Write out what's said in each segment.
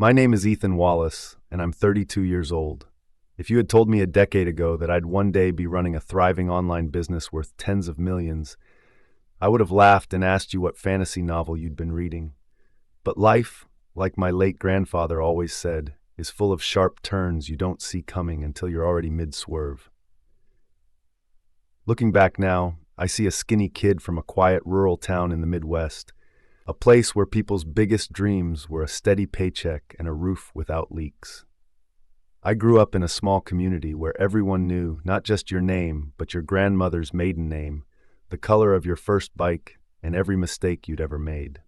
My name is Ethan Wallace, and I'm 32 years old. If you had told me a decade ago that I'd one day be running a thriving online business worth tens of millions, I would have laughed and asked you what fantasy novel you'd been reading. But life, like my late grandfather always said, is full of sharp turns you don't see coming until you're already mid-swerve. Looking back now, I see a skinny kid from a quiet rural town in the Midwest, a place where people's biggest dreams were a steady paycheck and a roof without leaks. I grew up in a small community where everyone knew not just your name, but your grandmother's maiden name, the color of your first bike, and every mistake you'd ever made.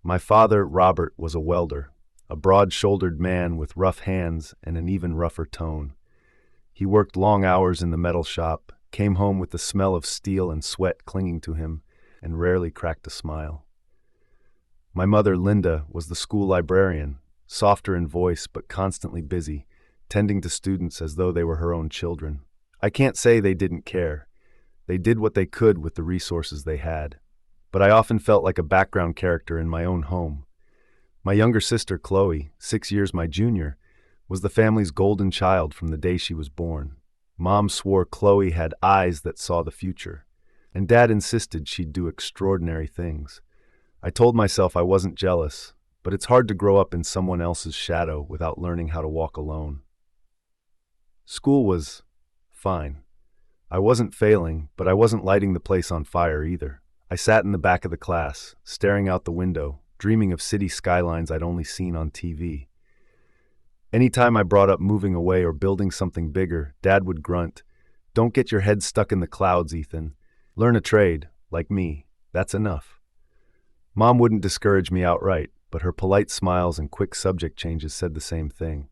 My father, Robert, was a welder, a broad-shouldered man with rough hands and an even rougher tone. He worked long hours in the metal shop, came home with the smell of steel and sweat clinging to him, and rarely cracked a smile. My mother, Linda, was the school librarian, softer in voice but constantly busy, tending to students as though they were her own children. I can't say they didn't care. They did what they could with the resources they had. But I often felt like a background character in my own home. My younger sister, Chloe, 6 years my junior, was the family's golden child from the day she was born. Mom swore Chloe had eyes that saw the future, and Dad insisted she'd do extraordinary things. I told myself I wasn't jealous, but it's hard to grow up in someone else's shadow without learning how to walk alone. School was fine. I wasn't failing, but I wasn't lighting the place on fire either. I sat in the back of the class, staring out the window, dreaming of city skylines I'd only seen on TV. Anytime I brought up moving away or building something bigger, Dad would grunt, "Don't get your head stuck in the clouds, Ethan. Learn a trade, like me. That's enough." Mom wouldn't discourage me outright, but her polite smiles and quick subject changes said the same thing.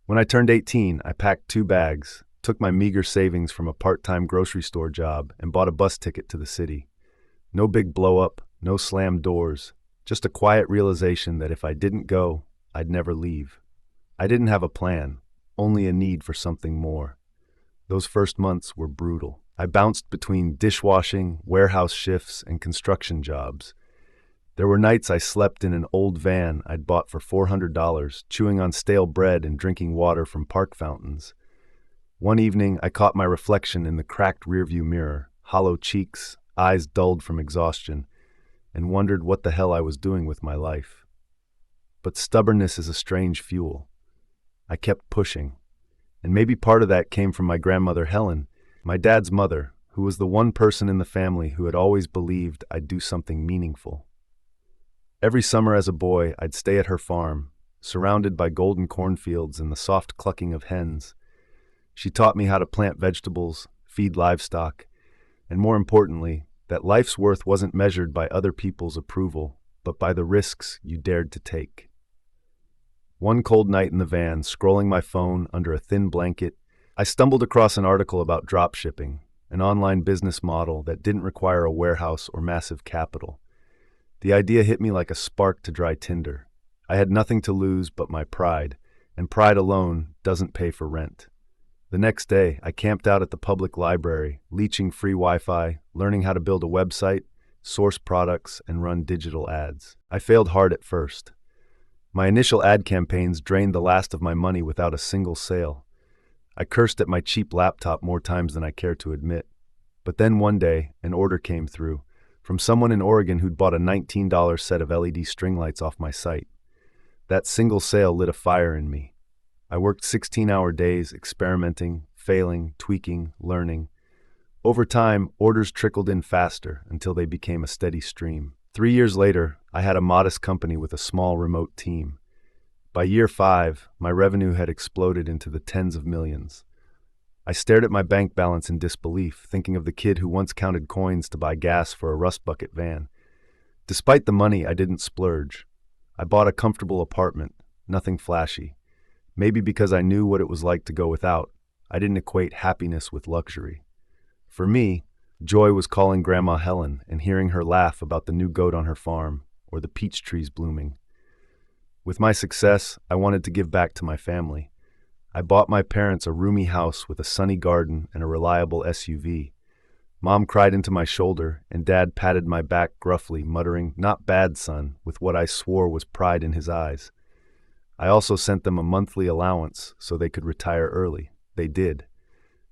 When I turned 18, I packed 2 bags, took my meager savings from a part-time grocery store job, and bought a bus ticket to the city. No big blow-up, no slammed doors, just a quiet realization that if I didn't go, I'd never leave. I didn't have a plan, only a need for something more. Those first months were brutal. I bounced between dishwashing, warehouse shifts, and construction jobs. There were nights I slept in an old van I'd bought for $400, chewing on stale bread and drinking water from park fountains. One evening, I caught my reflection in the cracked rearview mirror, hollow cheeks, eyes dulled from exhaustion, and wondered what the hell I was doing with my life. But stubbornness is a strange fuel. I kept pushing, and maybe part of that came from my grandmother Helen, my dad's mother, who was the one person in the family who had always believed I'd do something meaningful. Every summer as a boy, I'd stay at her farm, surrounded by golden cornfields and the soft clucking of hens. She taught me how to plant vegetables, feed livestock, and more importantly, that life's worth wasn't measured by other people's approval, but by the risks you dared to take. One cold night in the van, scrolling my phone under a thin blanket, I stumbled across an article about dropshipping, an online business model that didn't require a warehouse or massive capital. The idea hit me like a spark to dry tinder. I had nothing to lose but my pride, and pride alone doesn't pay for rent. The next day, I camped out at the public library, leeching free Wi-Fi, learning how to build a website, source products, and run digital ads. I failed hard at first. My initial ad campaigns drained the last of my money without a single sale. I cursed at my cheap laptop more times than I care to admit. But then one day, an order came through, from someone in Oregon who'd bought a $19 set of LED string lights off my site. That single sale lit a fire in me. I worked 16-hour days, experimenting, failing, tweaking, learning. Over time, orders trickled in faster until they became a steady stream. 3 years later, I had a modest company with a small remote team. By year 5, my revenue had exploded into the tens of millions. I stared at my bank balance in disbelief, thinking of the kid who once counted coins to buy gas for a rust bucket van. Despite the money, I didn't splurge. I bought a comfortable apartment, nothing flashy. Maybe because I knew what it was like to go without, I didn't equate happiness with luxury. For me, joy was calling Grandma Helen and hearing her laugh about the new goat on her farm or the peach trees blooming. With my success, I wanted to give back to my family. I bought my parents a roomy house with a sunny garden and a reliable SUV. Mom cried into my shoulder, and Dad patted my back gruffly, muttering, "Not bad, son," with what I swore was pride in his eyes. I also sent them a monthly allowance so they could retire early. They did.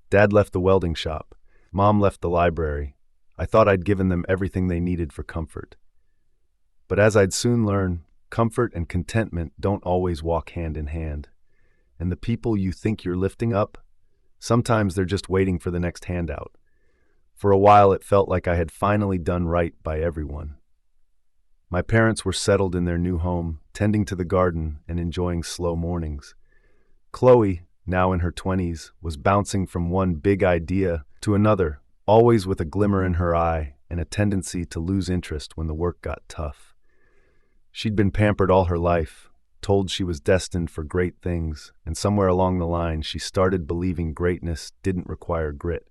Dad left the welding shop. Mom left the library. I thought I'd given them everything they needed for comfort. But as I'd soon learn, comfort and contentment don't always walk hand in hand. And the people you think you're lifting up, sometimes they're just waiting for the next handout. For a while, it felt like I had finally done right by everyone. My parents were settled in their new home, tending to the garden and enjoying slow mornings. Chloe, now in her 20s, was bouncing from one big idea to another, always with a glimmer in her eye and a tendency to lose interest when the work got tough. She'd been pampered all her life, told she was destined for great things, and somewhere along the line she started believing greatness didn't require grit.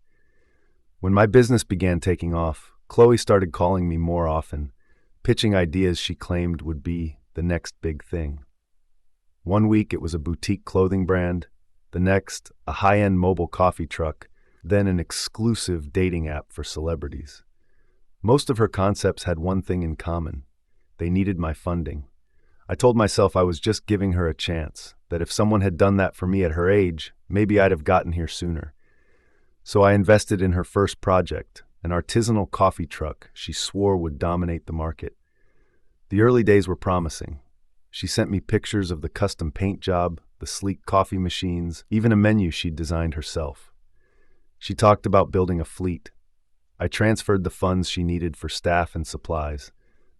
When my business began taking off, Chloe started calling me more often, pitching ideas she claimed would be the next big thing. One week it was a boutique clothing brand, the next a high-end mobile coffee truck, then an exclusive dating app for celebrities. Most of her concepts had one thing in common. They needed my funding. I told myself I was just giving her a chance, that if someone had done that for me at her age, maybe I'd have gotten here sooner. So I invested in her first project, an artisanal coffee truck she swore would dominate the market. The early days were promising. She sent me pictures of the custom paint job, the sleek coffee machines, even a menu she'd designed herself. She talked about building a fleet. I transferred the funds she needed for staff and supplies,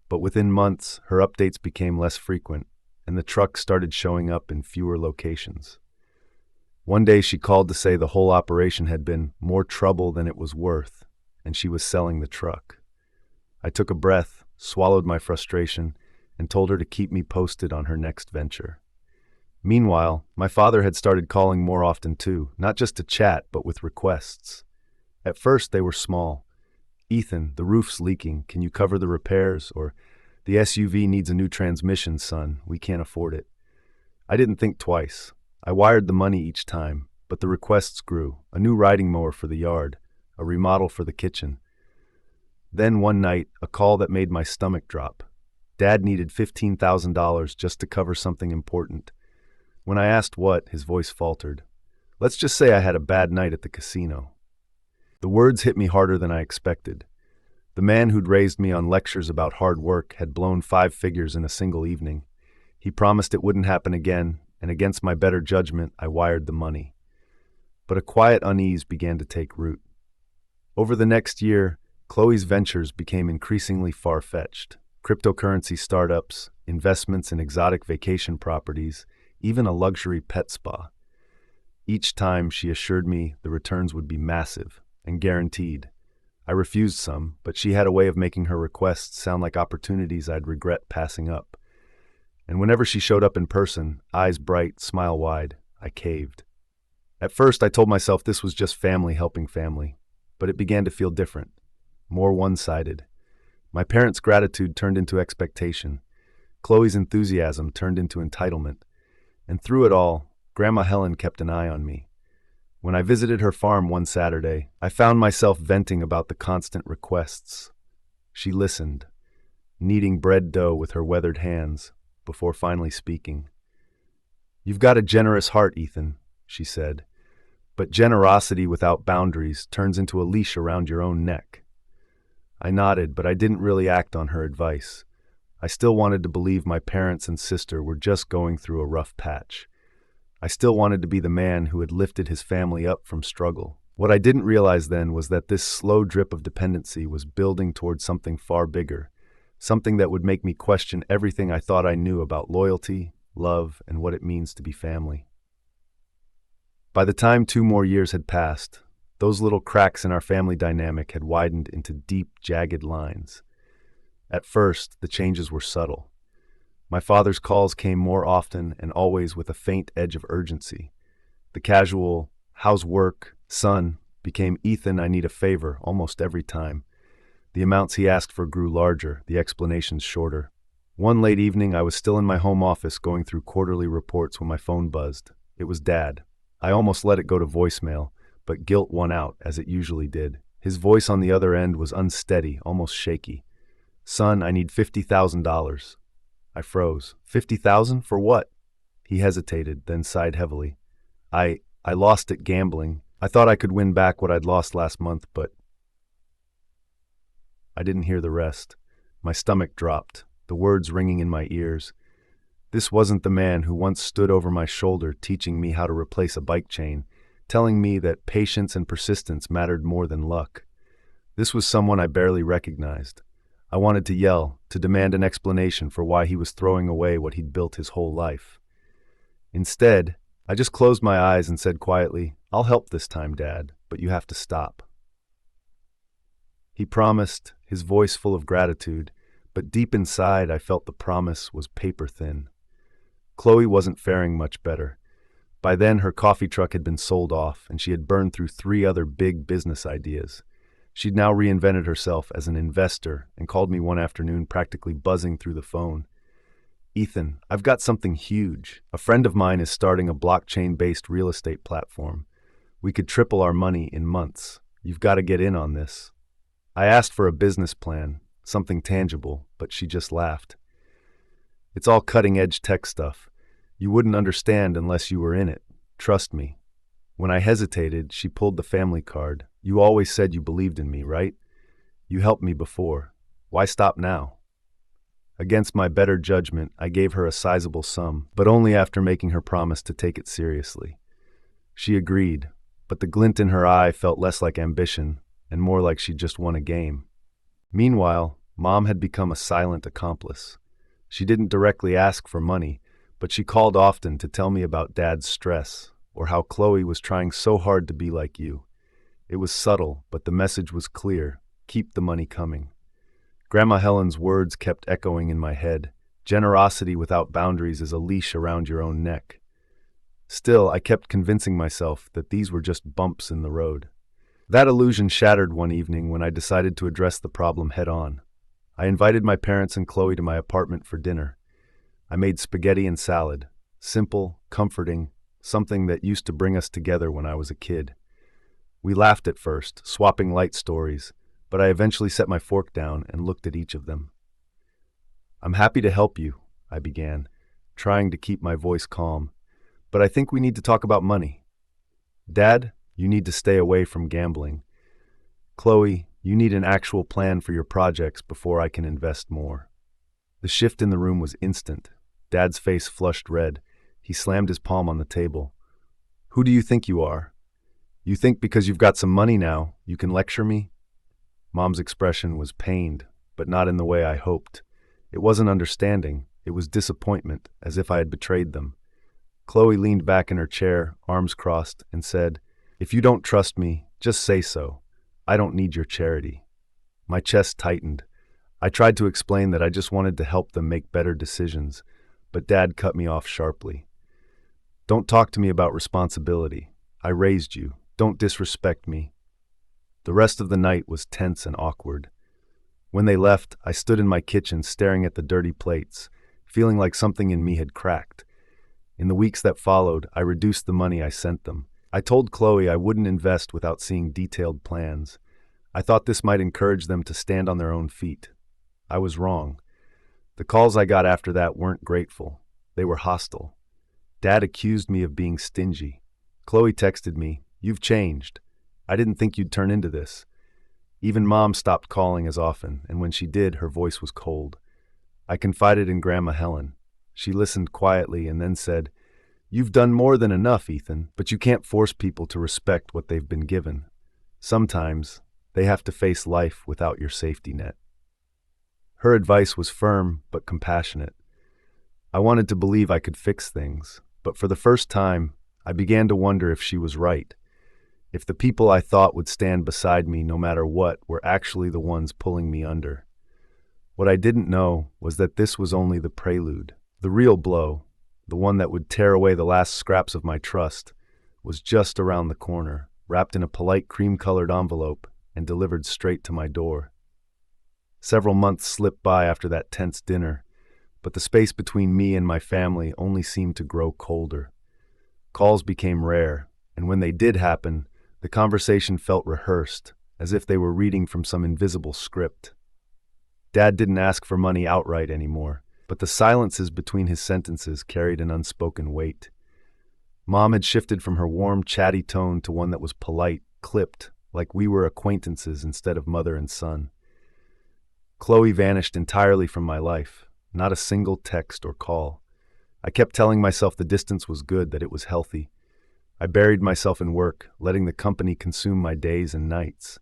but within months, her updates became less frequent, and the truck started showing up in fewer locations. One day she called to say the whole operation had been more trouble than it was worth, and she was selling the truck. I took a breath, swallowed my frustration, and told her to keep me posted on her next venture. Meanwhile, my father had started calling more often too, not just to chat, but with requests. At first they were small. "Ethan, the roof's leaking. Can you cover the repairs?" Or, "The SUV needs a new transmission, son. We can't afford it." I didn't think twice. I wired the money each time, but the requests grew. A new riding mower for the yard, a remodel for the kitchen. Then one night, a call that made my stomach drop. Dad needed $15,000 just to cover something important. When I asked what, his voice faltered. "Let's just say I had a bad night at the casino." The words hit me harder than I expected. The man who'd raised me on lectures about hard work had blown 5 figures in a single evening. He promised it wouldn't happen again, and against my better judgment, I wired the money. But a quiet unease began to take root. Over the next year, Chloe's ventures became increasingly far-fetched. Cryptocurrency startups, investments in exotic vacation properties, even a luxury pet spa. Each time she assured me the returns would be massive and guaranteed. I refused some, but she had a way of making her requests sound like opportunities I'd regret passing up. And whenever she showed up in person, eyes bright, smile wide, I caved. At first, I told myself this was just family helping family, but it began to feel different, more one-sided. My parents' gratitude turned into expectation. Chloe's enthusiasm turned into entitlement. And through it all, Grandma Helen kept an eye on me. When I visited her farm one Saturday, I found myself venting about the constant requests. She listened, kneading bread dough with her weathered hands, before finally speaking. "You've got a generous heart, Ethan," she said, "but generosity without boundaries turns into a leash around your own neck." I nodded, but I didn't really act on her advice. I still wanted to believe my parents and sister were just going through a rough patch. I still wanted to be the man who had lifted his family up from struggle. What I didn't realize then was that this slow drip of dependency was building towards something far bigger, something that would make me question everything I thought I knew about loyalty, love, and what it means to be family. By the time 2 more years had passed, those little cracks in our family dynamic had widened into deep, jagged lines. At first, the changes were subtle. My father's calls came more often and always with a faint edge of urgency. The casual, "How's work, son?" became "Ethan, I need a favor," almost every time. The amounts he asked for grew larger, the explanations shorter. One late evening, I was still in my home office going through quarterly reports when my phone buzzed. It was Dad. I almost let it go to voicemail, but guilt won out, as it usually did. His voice on the other end was unsteady, almost shaky. "Son, I need $50,000. I froze. "50,000 for what?" He hesitated, then sighed heavily. I lost at gambling. I thought I could win back what I'd lost last month, but I didn't hear the rest. My stomach dropped, the words ringing in my ears. This wasn't the man who once stood over my shoulder teaching me how to replace a bike chain, telling me that patience and persistence mattered more than luck. This was someone I barely recognized. I wanted to yell, to demand an explanation for why he was throwing away what he'd built his whole life. Instead, I just closed my eyes and said quietly, "I'll help this time, Dad, but you have to stop." He promised, his voice full of gratitude, but deep inside I felt the promise was paper thin. Chloe wasn't faring much better. By then her coffee truck had been sold off, and she had burned through 3 other big business ideas. She'd now reinvented herself as an investor and called me one afternoon practically buzzing through the phone. "Ethan, I've got something huge. A friend of mine is starting a blockchain-based real estate platform. We could triple our money in months. You've got to get in on this." I asked for a business plan, something tangible, but she just laughed. "It's all cutting-edge tech stuff. You wouldn't understand unless you were in it. Trust me." When I hesitated, she pulled the family card. "You always said you believed in me, right? You helped me before. Why stop now?" Against my better judgment, I gave her a sizable sum, but only after making her promise to take it seriously. She agreed, but the glint in her eye felt less like ambition and more like she'd just won a game. Meanwhile, Mom had become a silent accomplice. She didn't directly ask for money, but she called often to tell me about Dad's stress, or how Chloe was trying so hard to be like you. It was subtle, but the message was clear: keep the money coming. Grandma Helen's words kept echoing in my head. Generosity without boundaries is a leash around your own neck. Still, I kept convincing myself that these were just bumps in the road. That illusion shattered one evening when I decided to address the problem head-on. I invited my parents and Chloe to my apartment for dinner. I made spaghetti and salad, simple, comforting, something that used to bring us together when I was a kid. We laughed at first, swapping light stories, but I eventually set my fork down and looked at each of them. "I'm happy to help you," I began, trying to keep my voice calm, "but I think we need to talk about money. Dad, you need to stay away from gambling. Chloe, you need an actual plan for your projects before I can invest more." The shift in the room was instant. Dad's face flushed red. He slammed his palm on the table. "Who do you think you are? You think because you've got some money now, you can lecture me?" Mom's expression was pained, but not in the way I hoped. It wasn't understanding, it was disappointment, as if I had betrayed them. Chloe leaned back in her chair, arms crossed, and said, "If you don't trust me, just say so. I don't need your charity." My chest tightened. I tried to explain that I just wanted to help them make better decisions, but Dad cut me off sharply. "Don't talk to me about responsibility. I raised you. Don't disrespect me." The rest of the night was tense and awkward. When they left, I stood in my kitchen staring at the dirty plates, feeling like something in me had cracked. In the weeks that followed, I reduced the money I sent them. I told Chloe I wouldn't invest without seeing detailed plans. I thought this might encourage them to stand on their own feet. I was wrong. The calls I got after that weren't grateful. They were hostile. Dad accused me of being stingy. Chloe texted me, "You've changed. I didn't think you'd turn into this." Even Mom stopped calling as often, and when she did, her voice was cold. I confided in Grandma Helen. She listened quietly and then said, "You've done more than enough, Ethan, but you can't force people to respect what they've been given. Sometimes they have to face life without your safety net." Her advice was firm but compassionate. I wanted to believe I could fix things, but for the first time, I began to wonder if she was right. If the people I thought would stand beside me no matter what were actually the ones pulling me under. What I didn't know was that this was only the prelude. The real blow, the one that would tear away the last scraps of my trust, was just around the corner, wrapped in a polite cream-colored envelope and delivered straight to my door. Several months slipped by after that tense dinner, but the space between me and my family only seemed to grow colder. Calls became rare, and when they did happen, the conversation felt rehearsed, as if they were reading from some invisible script. Dad didn't ask for money outright anymore. but the silences between his sentences carried an unspoken weight. Mom had shifted from her warm, chatty tone to one that was polite, clipped, like we were acquaintances instead of mother and son. Chloe vanished entirely from my life, not a single text or call. I kept telling myself the distance was good, that it was healthy. I buried myself in work, letting the company consume my days and nights.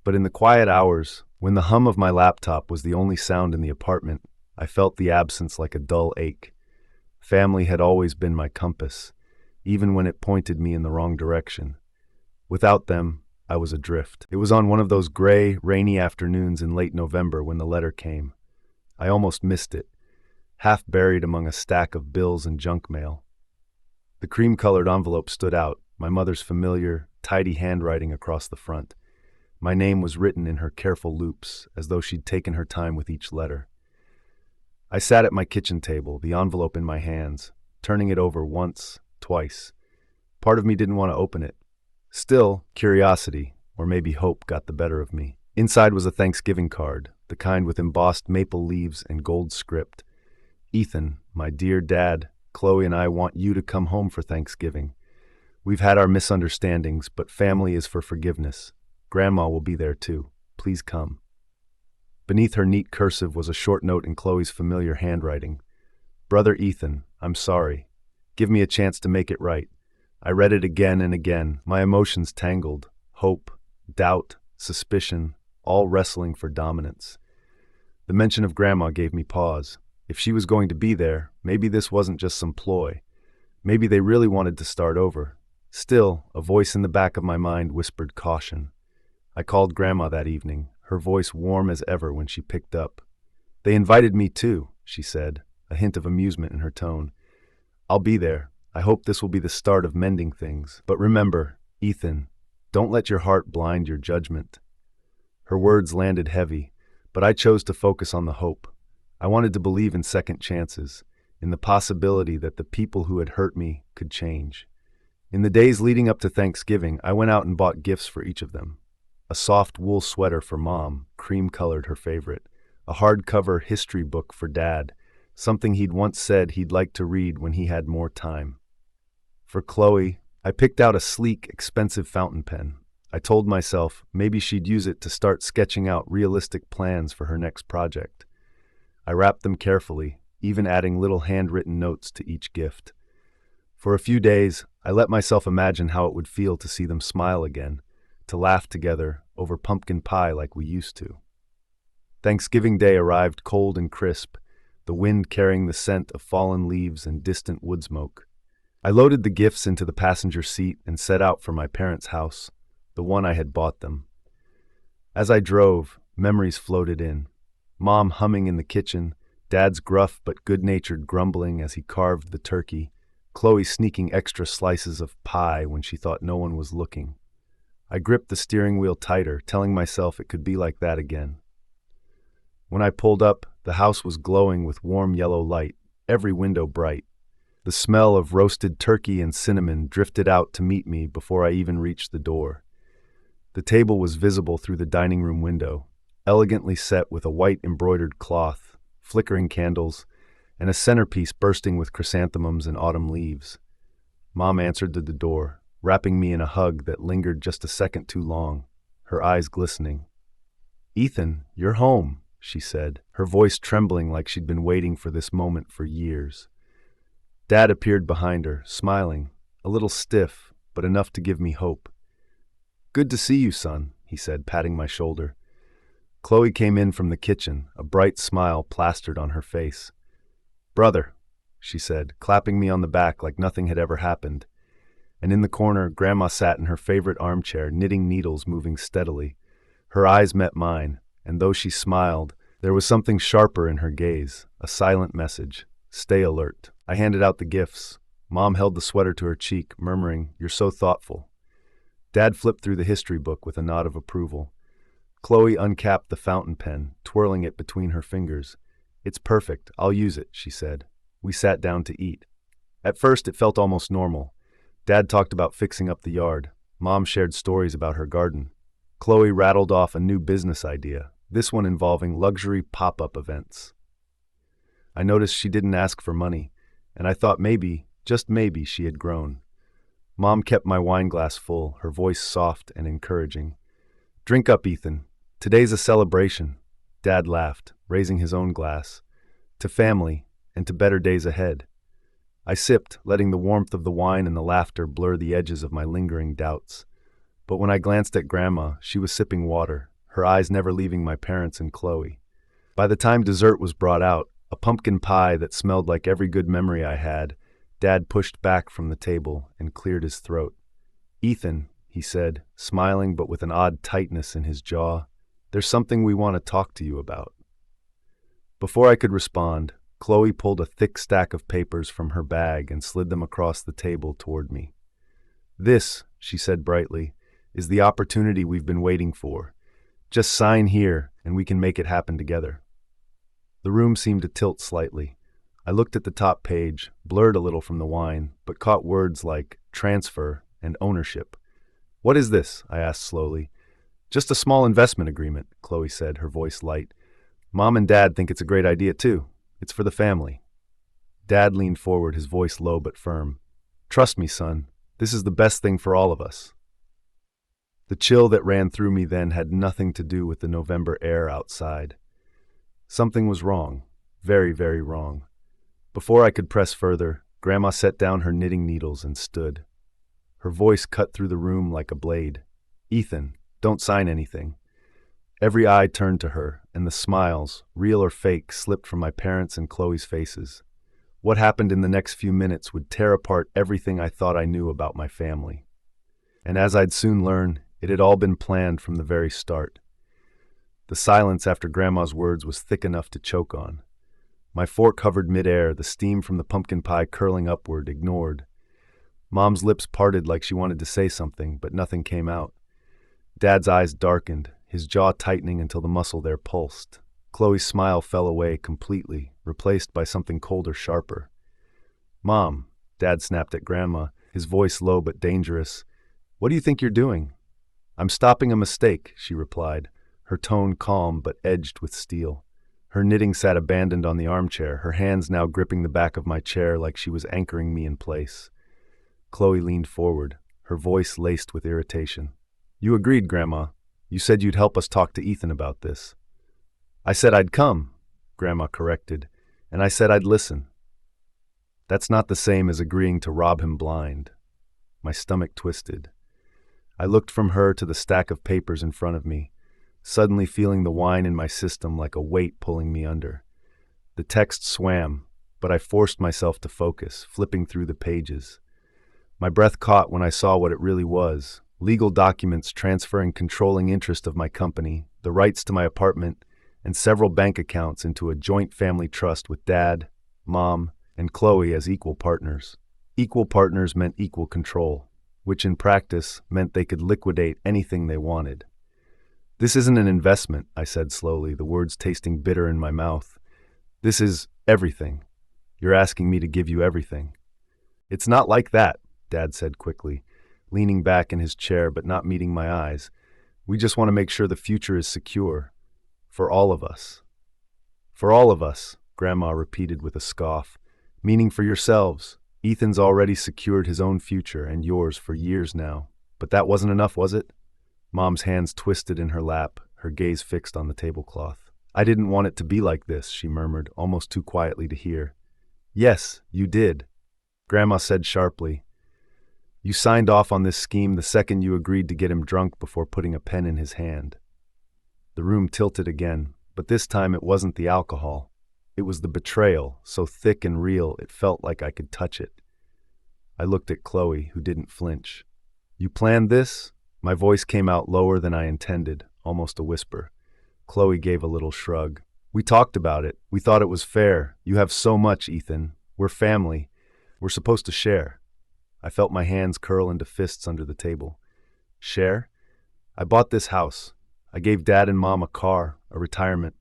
But in the quiet hours, when the hum of my laptop was the only sound in the apartment, I felt the absence like a dull ache. Family had always been my compass, even when it pointed me in the wrong direction. Without them, I was adrift. It was on one of those gray, rainy afternoons in late November when the letter came. I almost missed it, half buried among a stack of bills and junk mail. The cream-colored envelope stood out, my mother's familiar, tidy handwriting across the front. My name was written in her careful loops, as though she'd taken her time with each letter. I sat at my kitchen table, the envelope in my hands, turning it over once, twice. Part of me didn't want to open it. Still, curiosity, or maybe hope, got the better of me. Inside was a Thanksgiving card, the kind with embossed maple leaves and gold script. Ethan, my dear Dad, Chloe and I want you to come home for Thanksgiving. We've had our misunderstandings, but family is for forgiveness. Grandma will be there too. Please come. Beneath her neat cursive was a short note in Chloe's familiar handwriting. Brother Ethan, I'm sorry. Give me a chance to make it right. I read it again and again, my emotions tangled. Hope, doubt, suspicion, all wrestling for dominance. The mention of Grandma gave me pause. If she was going to be there, maybe this wasn't just some ploy. Maybe they really wanted to start over. Still, a voice in the back of my mind whispered caution. I called Grandma that evening, her voice warm as ever when she picked up. They invited me too, she said, a hint of amusement in her tone. I'll be there. I hope this will be the start of mending things. But remember, Ethan, don't let your heart blind your judgment. Her words landed heavy, but I chose to focus on the hope. I wanted to believe in second chances, in the possibility that the people who had hurt me could change. In the days leading up to Thanksgiving, I went out and bought gifts for each of them. A soft wool sweater for Mom, cream-colored her favorite. A hardcover history book for Dad, something he'd once said he'd like to read when he had more time. For Chloe, I picked out a sleek, expensive fountain pen. I told myself maybe she'd use it to start sketching out realistic plans for her next project. I wrapped them carefully, even adding little handwritten notes to each gift. For a few days, I let myself imagine how it would feel to see them smile again, to laugh together over pumpkin pie like we used to. Thanksgiving Day arrived cold and crisp, the wind carrying the scent of fallen leaves and distant wood smoke. I loaded the gifts into the passenger seat and set out for my parents' house, the one I had bought them. As I drove, memories floated in. Mom humming in the kitchen, Dad's gruff but good-natured grumbling as he carved the turkey, Chloe sneaking extra slices of pie when she thought no one was looking. I gripped the steering wheel tighter, telling myself it could be like that again. When I pulled up, the house was glowing with warm yellow light, every window bright. The smell of roasted turkey and cinnamon drifted out to meet me before I even reached the door. The table was visible through the dining room window, elegantly set with a white embroidered cloth, flickering candles, and a centerpiece bursting with chrysanthemums and autumn leaves. Mom answered the door, wrapping me in a hug that lingered just a second too long, her eyes glistening. "Ethan, you're home," she said, her voice trembling like she'd been waiting for this moment for years. Dad appeared behind her, smiling, a little stiff, but enough to give me hope. "Good to see you, son," he said, patting my shoulder. Chloe came in from the kitchen, a bright smile plastered on her face. "Brother," she said, clapping me on the back like nothing had ever happened. And in the corner, Grandma sat in her favorite armchair, knitting needles moving steadily. Her eyes met mine, and though she smiled, there was something sharper in her gaze, a silent message. Stay alert. I handed out the gifts. Mom held the sweater to her cheek, murmuring, "You're so thoughtful." Dad flipped through the history book with a nod of approval. Chloe uncapped the fountain pen, twirling it between her fingers. "It's perfect. I'll use it," she said. We sat down to eat. At first, it felt almost normal. Dad talked about fixing up the yard. Mom shared stories about her garden. Chloe rattled off a new business idea, this one involving luxury pop-up events. I noticed she didn't ask for money, and I thought maybe, just maybe, she had grown. Mom kept my wine glass full, her voice soft and encouraging. "Drink up, Ethan. Today's a celebration." Dad laughed, raising his own glass. "To family, and to better days ahead." I sipped, letting the warmth of the wine and the laughter blur the edges of my lingering doubts. But when I glanced at Grandma, she was sipping water, her eyes never leaving my parents and Chloe. By the time dessert was brought out, a pumpkin pie that smelled like every good memory I had, Dad pushed back from the table and cleared his throat. "Ethan," he said, smiling but with an odd tightness in his jaw, "there's something we want to talk to you about." Before I could respond, Chloe pulled a thick stack of papers from her bag and slid them across the table toward me. "This," she said brightly, "is the opportunity we've been waiting for. Just sign here, and we can make it happen together." The room seemed to tilt slightly. I looked at the top page, blurred a little from the wine, but caught words like transfer and ownership. "What is this?" I asked slowly. "Just a small investment agreement," Chloe said, her voice light. "Mom and Dad think it's a great idea, too. It's for the family." Dad leaned forward, his voice low but firm. "Trust me, son. This is the best thing for all of us." The chill that ran through me then had nothing to do with the November air outside. Something was wrong. Very, very wrong. Before I could press further, Grandma set down her knitting needles and stood. Her voice cut through the room like a blade. "Ethan, don't sign anything." Every eye turned to her, and the smiles, real or fake, slipped from my parents' and Chloe's faces. What happened in the next few minutes would tear apart everything I thought I knew about my family. And as I'd soon learn, it had all been planned from the very start. The silence after Grandma's words was thick enough to choke on. My fork hovered midair, the steam from the pumpkin pie curling upward, ignored. Mom's lips parted like she wanted to say something, but nothing came out. Dad's eyes darkened, his jaw tightening until the muscle there pulsed. Chloe's smile fell away completely, replaced by something colder, sharper. "Mom," Dad snapped at Grandma, his voice low but dangerous. "What do you think you're doing?" "I'm stopping a mistake," she replied, her tone calm but edged with steel. Her knitting sat abandoned on the armchair, her hands now gripping the back of my chair like she was anchoring me in place. Chloe leaned forward, her voice laced with irritation. "You agreed, Grandma. You said you'd help us talk to Ethan about this." "I said I'd come," Grandma corrected, "and I said I'd listen." "That's not the same as agreeing to rob him blind." My stomach twisted. I looked from her to the stack of papers in front of me, suddenly feeling the wine in my system like a weight pulling me under. The text swam, but I forced myself to focus, flipping through the pages. My breath caught when I saw what it really was: legal documents transferring controlling interest of my company, the rights to my apartment, and several bank accounts into a joint family trust with Dad, Mom, and Chloe as equal partners. Equal partners meant equal control, which in practice meant they could liquidate anything they wanted. "This isn't an investment," I said slowly, the words tasting bitter in my mouth. "This is everything. You're asking me to give you everything." "It's not like that," Dad said quickly, leaning back in his chair but not meeting my eyes. "We just want to make sure the future is secure. For all of us." "For all of us," Grandma repeated with a scoff. "Meaning for yourselves. Ethan's already secured his own future and yours for years now. But that wasn't enough, was it?" Mom's hands twisted in her lap, her gaze fixed on the tablecloth. "I didn't want it to be like this," she murmured, almost too quietly to hear. "Yes, you did," Grandma said sharply. "You signed off on this scheme the second you agreed to get him drunk before putting a pen in his hand." The room tilted again, but this time it wasn't the alcohol. It was the betrayal, so thick and real it felt like I could touch it. I looked at Chloe, who didn't flinch. "You planned this?" My voice came out lower than I intended, almost a whisper. Chloe gave a little shrug. "We talked about it. We thought it was fair. You have so much, Ethan. We're family. We're supposed to share." I felt my hands curl into fists under the table. "Share? I bought this house. I gave Dad and Mom a car, a retirement.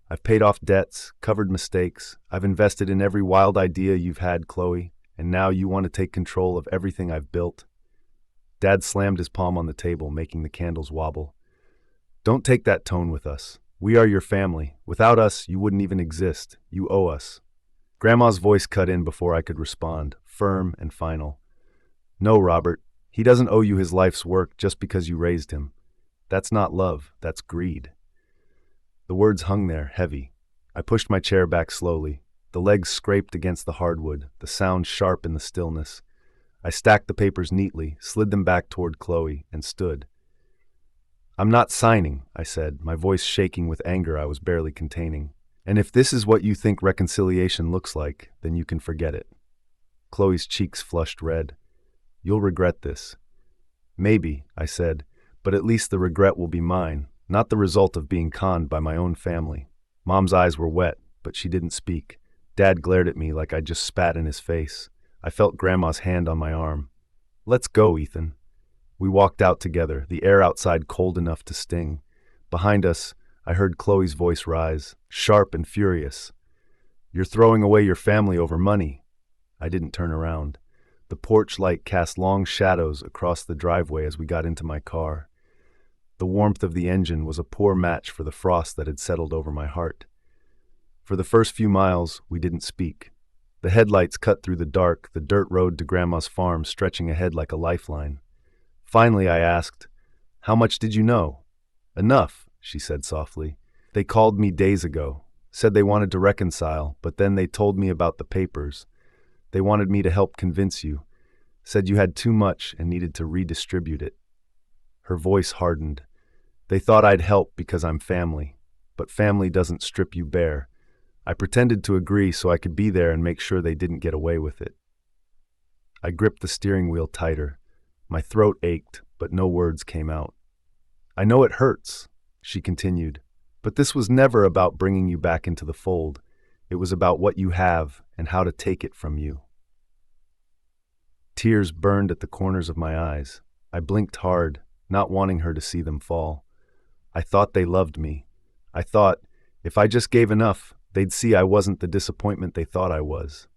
I've paid off debts, covered mistakes. I've invested in every wild idea you've had, Chloe, and now you want to take control of everything I've built." Dad slammed his palm on the table, making the candles wobble. "Don't take that tone with us. We are your family. Without us, you wouldn't even exist. You owe us." Grandma's voice cut in before I could respond, firm and final. No, Robert, he doesn't owe you his life's work just because you raised him. That's not love, that's greed. The words hung there, heavy. I pushed my chair back slowly. The legs scraped against the hardwood, the sound sharp in the stillness. I stacked the papers neatly, slid them back toward Chloe, and stood. I'm not signing, I said, my voice shaking with anger I was barely containing. And if this is what you think reconciliation looks like, then you can forget it. Chloe's cheeks flushed red. You'll regret this. Maybe, I said, but at least the regret will be mine, not the result of being conned by my own family. Mom's eyes were wet, but she didn't speak. Dad glared at me like I'd just spat in his face. I felt Grandma's hand on my arm. Let's go, Ethan. We walked out together, the air outside cold enough to sting. Behind us, I heard Chloe's voice rise, sharp and furious. You're throwing away your family over money. I didn't turn around. The porch light cast long shadows across the driveway as we got into my car. The warmth of the engine was a poor match for the frost that had settled over my heart. For the first few miles, we didn't speak. The headlights cut through the dark, the dirt road to Grandma's farm stretching ahead like a lifeline. Finally, I asked, "How much did you know?" "Enough," she said softly. "They called me days ago, said they wanted to reconcile, but then they told me about the papers. They wanted me to help convince you, said you had too much and needed to redistribute it." Her voice hardened. "They thought I'd help because I'm family, but family doesn't strip you bare." I pretended to agree so I could be there and make sure they didn't get away with it. I gripped the steering wheel tighter. My throat ached, but no words came out. "I know it hurts," she continued, "but this was never about bringing you back into the fold. It was about what you have and how to take it from you." Tears burned at the corners of my eyes. I blinked hard, not wanting her to see them fall. I thought they loved me. I thought, if I just gave enough, they'd see I wasn't the disappointment they thought I was.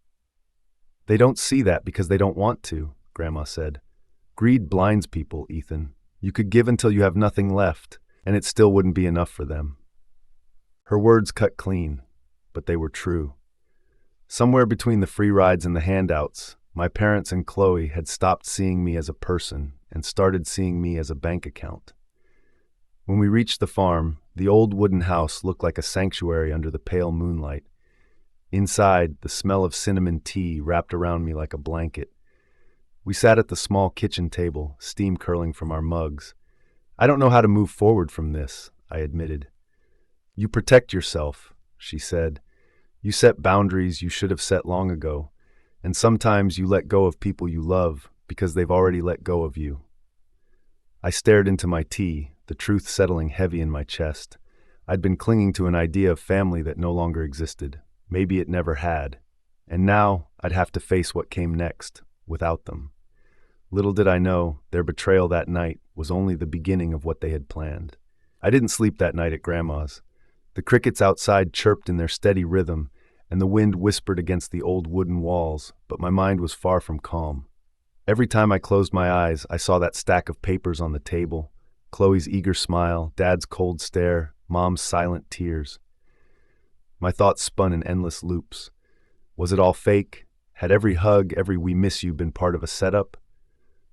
"They don't see that because they don't want to," Grandma said. "Greed blinds people, Ethan. You could give until you have nothing left, and it still wouldn't be enough for them." Her words cut clean, but they were true. Somewhere between the free rides and the handouts, my parents and Chloe had stopped seeing me as a person and started seeing me as a bank account. When we reached the farm, the old wooden house looked like a sanctuary under the pale moonlight. Inside, the smell of cinnamon tea wrapped around me like a blanket. We sat at the small kitchen table, steam curling from our mugs. "I don't know how to move forward from this," I admitted. "You protect yourself," she said. "You set boundaries you should have set long ago, and sometimes you let go of people you love because they've already let go of you." I stared into my tea, the truth settling heavy in my chest. I'd been clinging to an idea of family that no longer existed. Maybe it never had. And now I'd have to face what came next, without them. Little did I know, their betrayal that night was only the beginning of what they had planned. I didn't sleep that night at Grandma's. The crickets outside chirped in their steady rhythm, and the wind whispered against the old wooden walls, but my mind was far from calm. Every time I closed my eyes, I saw that stack of papers on the table, Chloe's eager smile, Dad's cold stare, Mom's silent tears. My thoughts spun in endless loops. Was it all fake? Had every hug, every "we miss you" been part of a setup?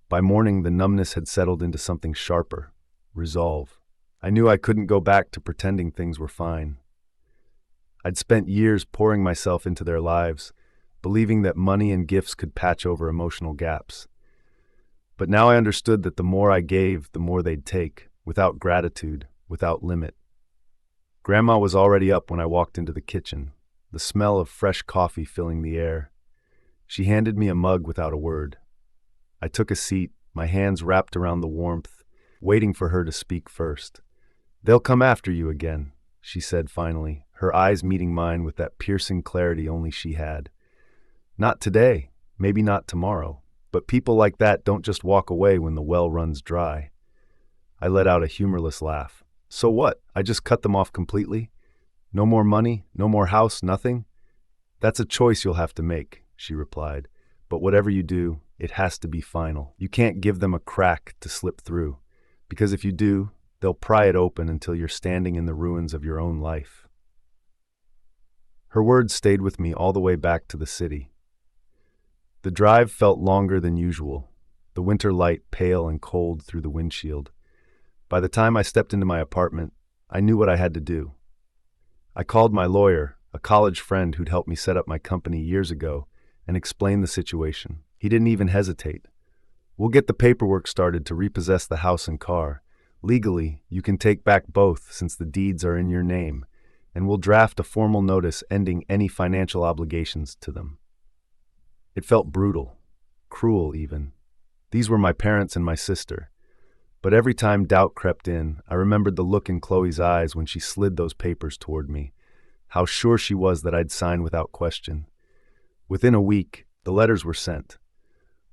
By morning, the numbness had settled into something sharper, resolve. I knew I couldn't go back to pretending things were fine. I'd spent years pouring myself into their lives, believing that money and gifts could patch over emotional gaps. But now I understood that the more I gave, the more they'd take, without gratitude, without limit. Grandma was already up when I walked into the kitchen, the smell of fresh coffee filling the air. She handed me a mug without a word. I took a seat, my hands wrapped around the warmth, waiting for her to speak first. "They'll come after you again," she said finally, her eyes meeting mine with that piercing clarity only she had. "Not today, maybe not tomorrow, but people like that don't just walk away when the well runs dry." I let out a humorless laugh. "So what? I just cut them off completely? No more money, no more house, nothing?" "That's a choice you'll have to make," she replied. "But whatever you do, it has to be final. You can't give them a crack to slip through, because if you do, they'll pry it open until you're standing in the ruins of your own life." Her words stayed with me all the way back to the city. The drive felt longer than usual, the winter light pale and cold through the windshield. By the time I stepped into my apartment, I knew what I had to do. I called my lawyer, a college friend who'd helped me set up my company years ago, and explained the situation. He didn't even hesitate. "We'll get the paperwork started to repossess the house and car. Legally, you can take back both since the deeds are in your name, and we'll draft a formal notice ending any financial obligations to them." It felt brutal, cruel even. These were my parents and my sister. But every time doubt crept in, I remembered the look in Chloe's eyes when she slid those papers toward me, how sure she was that I'd sign without question. Within a week, the letters were sent.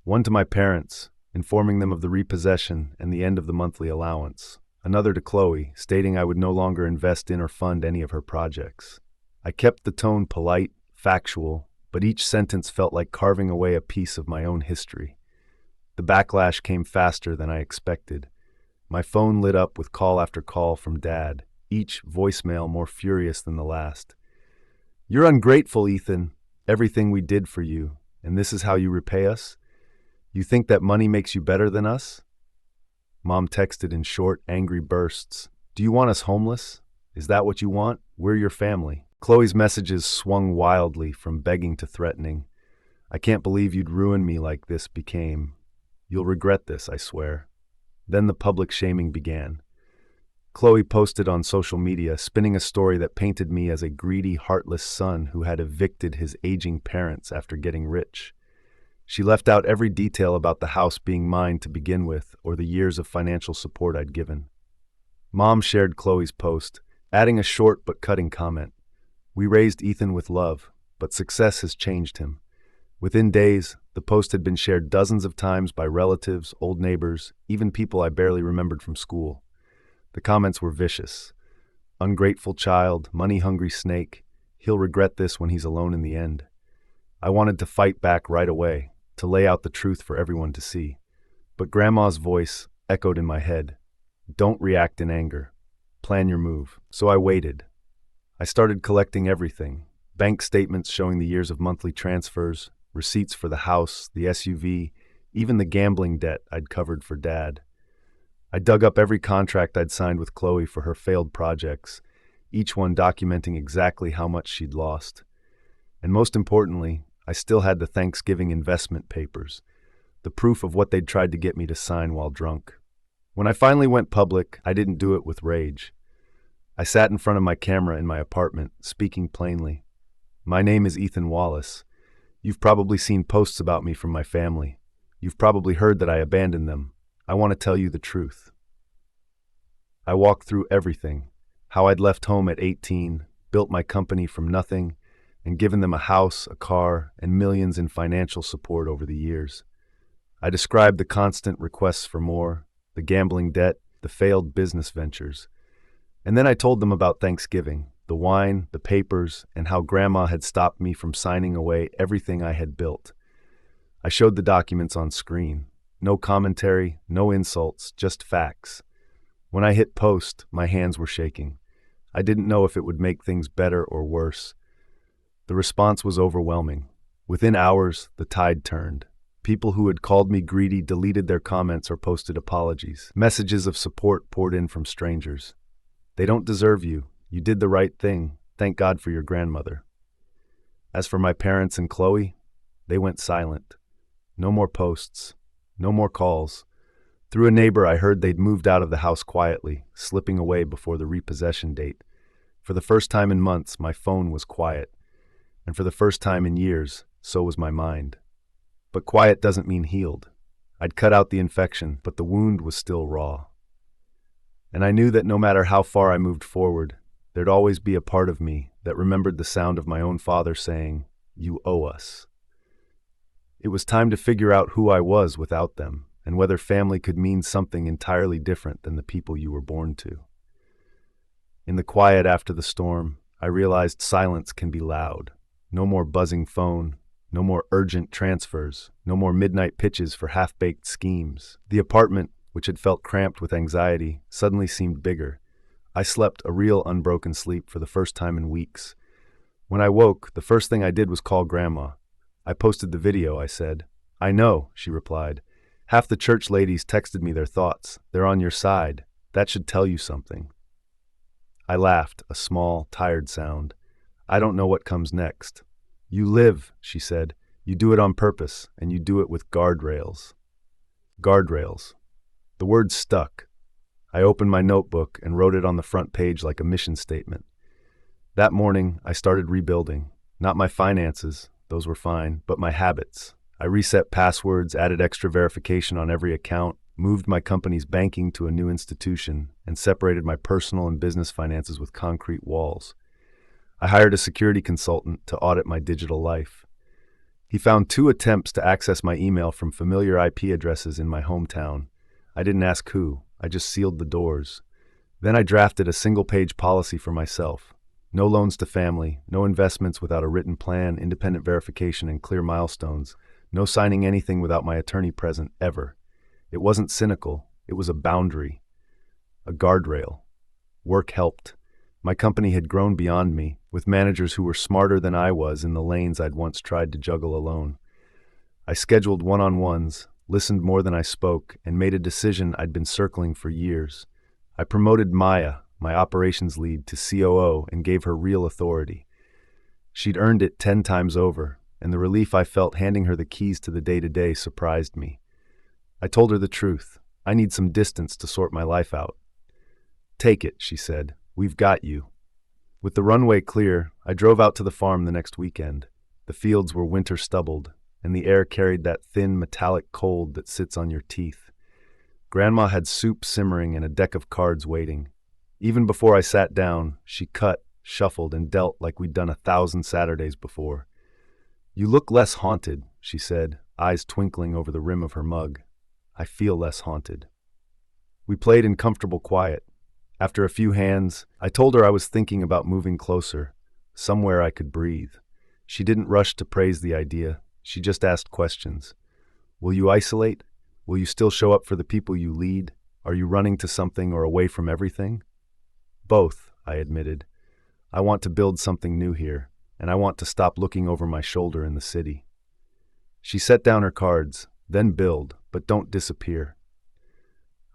One to my parents, informing them of the repossession and the end of the monthly allowance. Another to Chloe, stating I would no longer invest in or fund any of her projects. I kept the tone polite, factual, but each sentence felt like carving away a piece of my own history. The backlash came faster than I expected. My phone lit up with call after call from Dad, each voicemail more furious than the last. "You're ungrateful, Ethan. Everything we did for you, and this is how you repay us? You think that money makes you better than us?" Mom texted in short, angry bursts. "Do you want us homeless? Is that what you want? We're your family." Chloe's messages swung wildly from begging to threatening. "I can't believe you'd ruin me like this became. You'll regret this, I swear." Then the public shaming began. Chloe posted on social media, spinning a story that painted me as a greedy, heartless son who had evicted his aging parents after getting rich. She left out every detail about the house being mine to begin with or the years of financial support I'd given. Mom shared Chloe's post, adding a short but cutting comment. "We raised Ethan with love, but success has changed him." Within days, the post had been shared dozens of times by relatives, old neighbors, even people I barely remembered from school. The comments were vicious. "Ungrateful child, money-hungry snake. He'll regret this when he's alone in the end." I wanted to fight back right away, to lay out the truth for everyone to see. But Grandma's voice echoed in my head. "Don't react in anger. Plan your move." So I waited. I started collecting everything. Bank statements showing the years of monthly transfers, receipts for the house, the SUV, even the gambling debt I'd covered for Dad. I dug up every contract I'd signed with Chloe for her failed projects, each one documenting exactly how much she'd lost. And most importantly, I still had the Thanksgiving investment papers, the proof of what they'd tried to get me to sign while drunk. When I finally went public, I didn't do it with rage. I sat in front of my camera in my apartment, speaking plainly. "My name is Ethan Wallace. You've probably seen posts about me from my family. You've probably heard that I abandoned them. I want to tell you the truth." I walked through everything, how I'd left home at 18, built my company from nothing, and given them a house, a car, and millions in financial support over the years. I described the constant requests for more, the gambling debt, the failed business ventures. And then I told them about Thanksgiving, the wine, the papers, and how Grandma had stopped me from signing away everything I had built. I showed the documents on screen. No commentary, no insults, just facts. When I hit post, my hands were shaking. I didn't know if it would make things better or worse. The response was overwhelming. Within hours, the tide turned. People who had called me greedy deleted their comments or posted apologies. Messages of support poured in from strangers. "They don't deserve you. You did the right thing. Thank God for your grandmother." As for my parents and Chloe, they went silent. No more posts. No more calls. Through a neighbor, I heard they'd moved out of the house quietly, slipping away before the repossession date. For the first time in months, my phone was quiet. And for the first time in years, so was my mind. But quiet doesn't mean healed. I'd cut out the infection, but the wound was still raw. And I knew that no matter how far I moved forward, there'd always be a part of me that remembered the sound of my own father saying, "You owe us." It was time to figure out who I was without them, and whether family could mean something entirely different than the people you were born to. In the quiet after the storm, I realized silence can be loud. No more buzzing phone, no more urgent transfers, no more midnight pitches for half-baked schemes. The apartment, which had felt cramped with anxiety, suddenly seemed bigger. I slept a real unbroken sleep for the first time in weeks. When I woke, the first thing I did was call Grandma. I posted the video, I said. I know, she replied. Half the church ladies texted me their thoughts. They're on your side. That should tell you something. I laughed, a small, tired sound. I don't know what comes next. You live, she said. You do it on purpose, and you do it with guardrails. Guardrails. The word stuck. I opened my notebook and wrote it on the front page like a mission statement. That morning, I started rebuilding. Not my finances, those were fine, but my habits. I reset passwords, added extra verification on every account, moved my company's banking to a new institution, and separated my personal and business finances with concrete walls. I hired a security consultant to audit my digital life. He found 2 attempts to access my email from familiar IP addresses in my hometown. I didn't ask who, I just sealed the doors. Then I drafted a single-page policy for myself. No loans to family, no investments without a written plan, independent verification, and clear milestones. No signing anything without my attorney present, ever. It wasn't cynical, it was a boundary. A guardrail. Work helped. My company had grown beyond me, with managers who were smarter than I was in the lanes I'd once tried to juggle alone. I scheduled one-on-ones, listened more than I spoke, and made a decision I'd been circling for years. I promoted Maya, my operations lead, to COO and gave her real authority. She'd earned it 10 times over, and the relief I felt handing her the keys to the day-to-day surprised me. I told her the truth. I need some distance to sort my life out. Take it, she said. We've got you. With the runway clear, I drove out to the farm the next weekend. The fields were winter stubbled, and the air carried that thin, metallic cold that sits on your teeth. Grandma had soup simmering and a deck of cards waiting. Even before I sat down, she cut, shuffled, and dealt like we'd done 1,000 Saturdays before. You look less haunted, she said, eyes twinkling over the rim of her mug. I feel less haunted. We played in comfortable quiet. After a few hands, I told her I was thinking about moving closer, somewhere I could breathe. She didn't rush to praise the idea. She just asked questions. Will you isolate? Will you still show up for the people you lead? Are you running to something or away from everything? Both, I admitted. I want to build something new here, and I want to stop looking over my shoulder in the city. She set down her cards, then build, but don't disappear.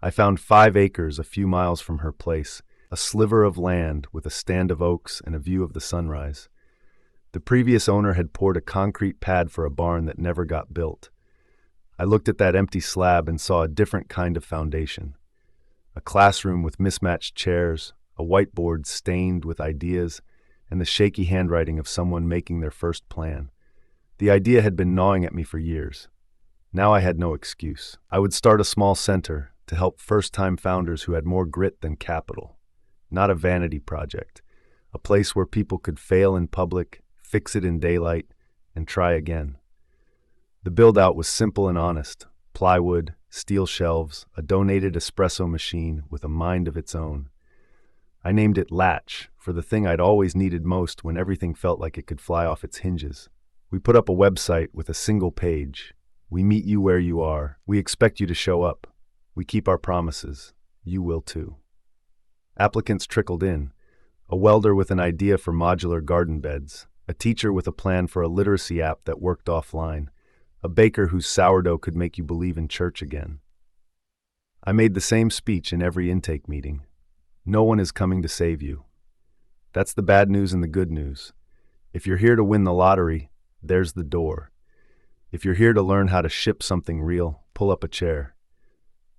I found 5 acres a few miles from her place, a sliver of land with a stand of oaks and a view of the sunrise. The previous owner had poured a concrete pad for a barn that never got built. I looked at that empty slab and saw a different kind of foundation. A classroom with mismatched chairs, a whiteboard stained with ideas, and the shaky handwriting of someone making their first plan. The idea had been gnawing at me for years. Now I had no excuse. I would start a small center to help first-time founders who had more grit than capital. Not a vanity project. A place where people could fail in public, fix it in daylight, and try again. The build-out was simple and honest. Plywood, steel shelves, a donated espresso machine with a mind of its own. I named it Latch, for the thing I'd always needed most when everything felt like it could fly off its hinges. We put up a website with a single page. We meet you where you are. We expect you to show up. We keep our promises. You will too. Applicants trickled in. A welder with an idea for modular garden beds. A teacher with a plan for a literacy app that worked offline. A baker whose sourdough could make you believe in church again. I made the same speech in every intake meeting. No one is coming to save you. That's the bad news and the good news. If you're here to win the lottery, there's the door. If you're here to learn how to ship something real, pull up a chair.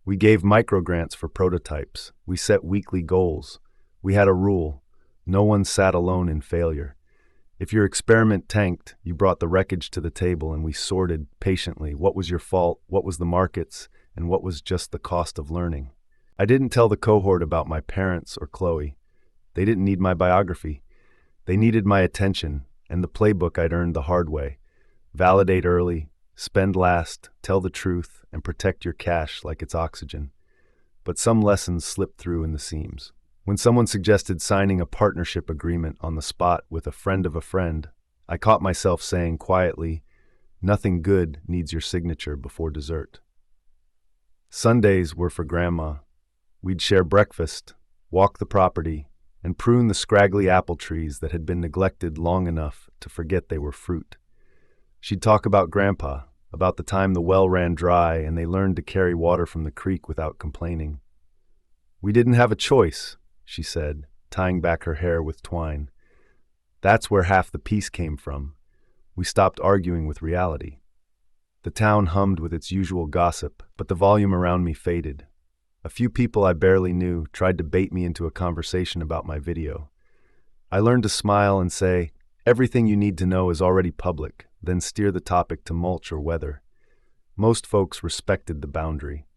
We gave microgrants for prototypes. We set weekly goals. We had a rule. No one sat alone in failure. If your experiment tanked, you brought the wreckage to the table and we sorted patiently what was your fault, what was the market's, and what was just the cost of learning. I didn't tell the cohort about my parents or Chloe. They didn't need my biography. They needed my attention and the playbook I'd earned the hard way. Validate early, spend last, tell the truth, and protect your cash like it's oxygen. But some lessons slipped through in the seams. When someone suggested signing a partnership agreement on the spot with a friend of a friend, I caught myself saying quietly, "Nothing good needs your signature before dessert." Sundays were for Grandma. We'd share breakfast, walk the property, and prune the scraggly apple trees that had been neglected long enough to forget they were fruit. She'd talk about Grandpa, about the time the well ran dry and they learned to carry water from the creek without complaining. "We didn't have a choice," she said, tying back her hair with twine. That's where half the peace came from. We stopped arguing with reality. The town hummed with its usual gossip, but the volume around me faded. A few people I barely knew tried to bait me into a conversation about my video. I learned to smile and say, "Everything you need to know is already public," then steer the topic to mulch or weather. Most folks respected the boundary.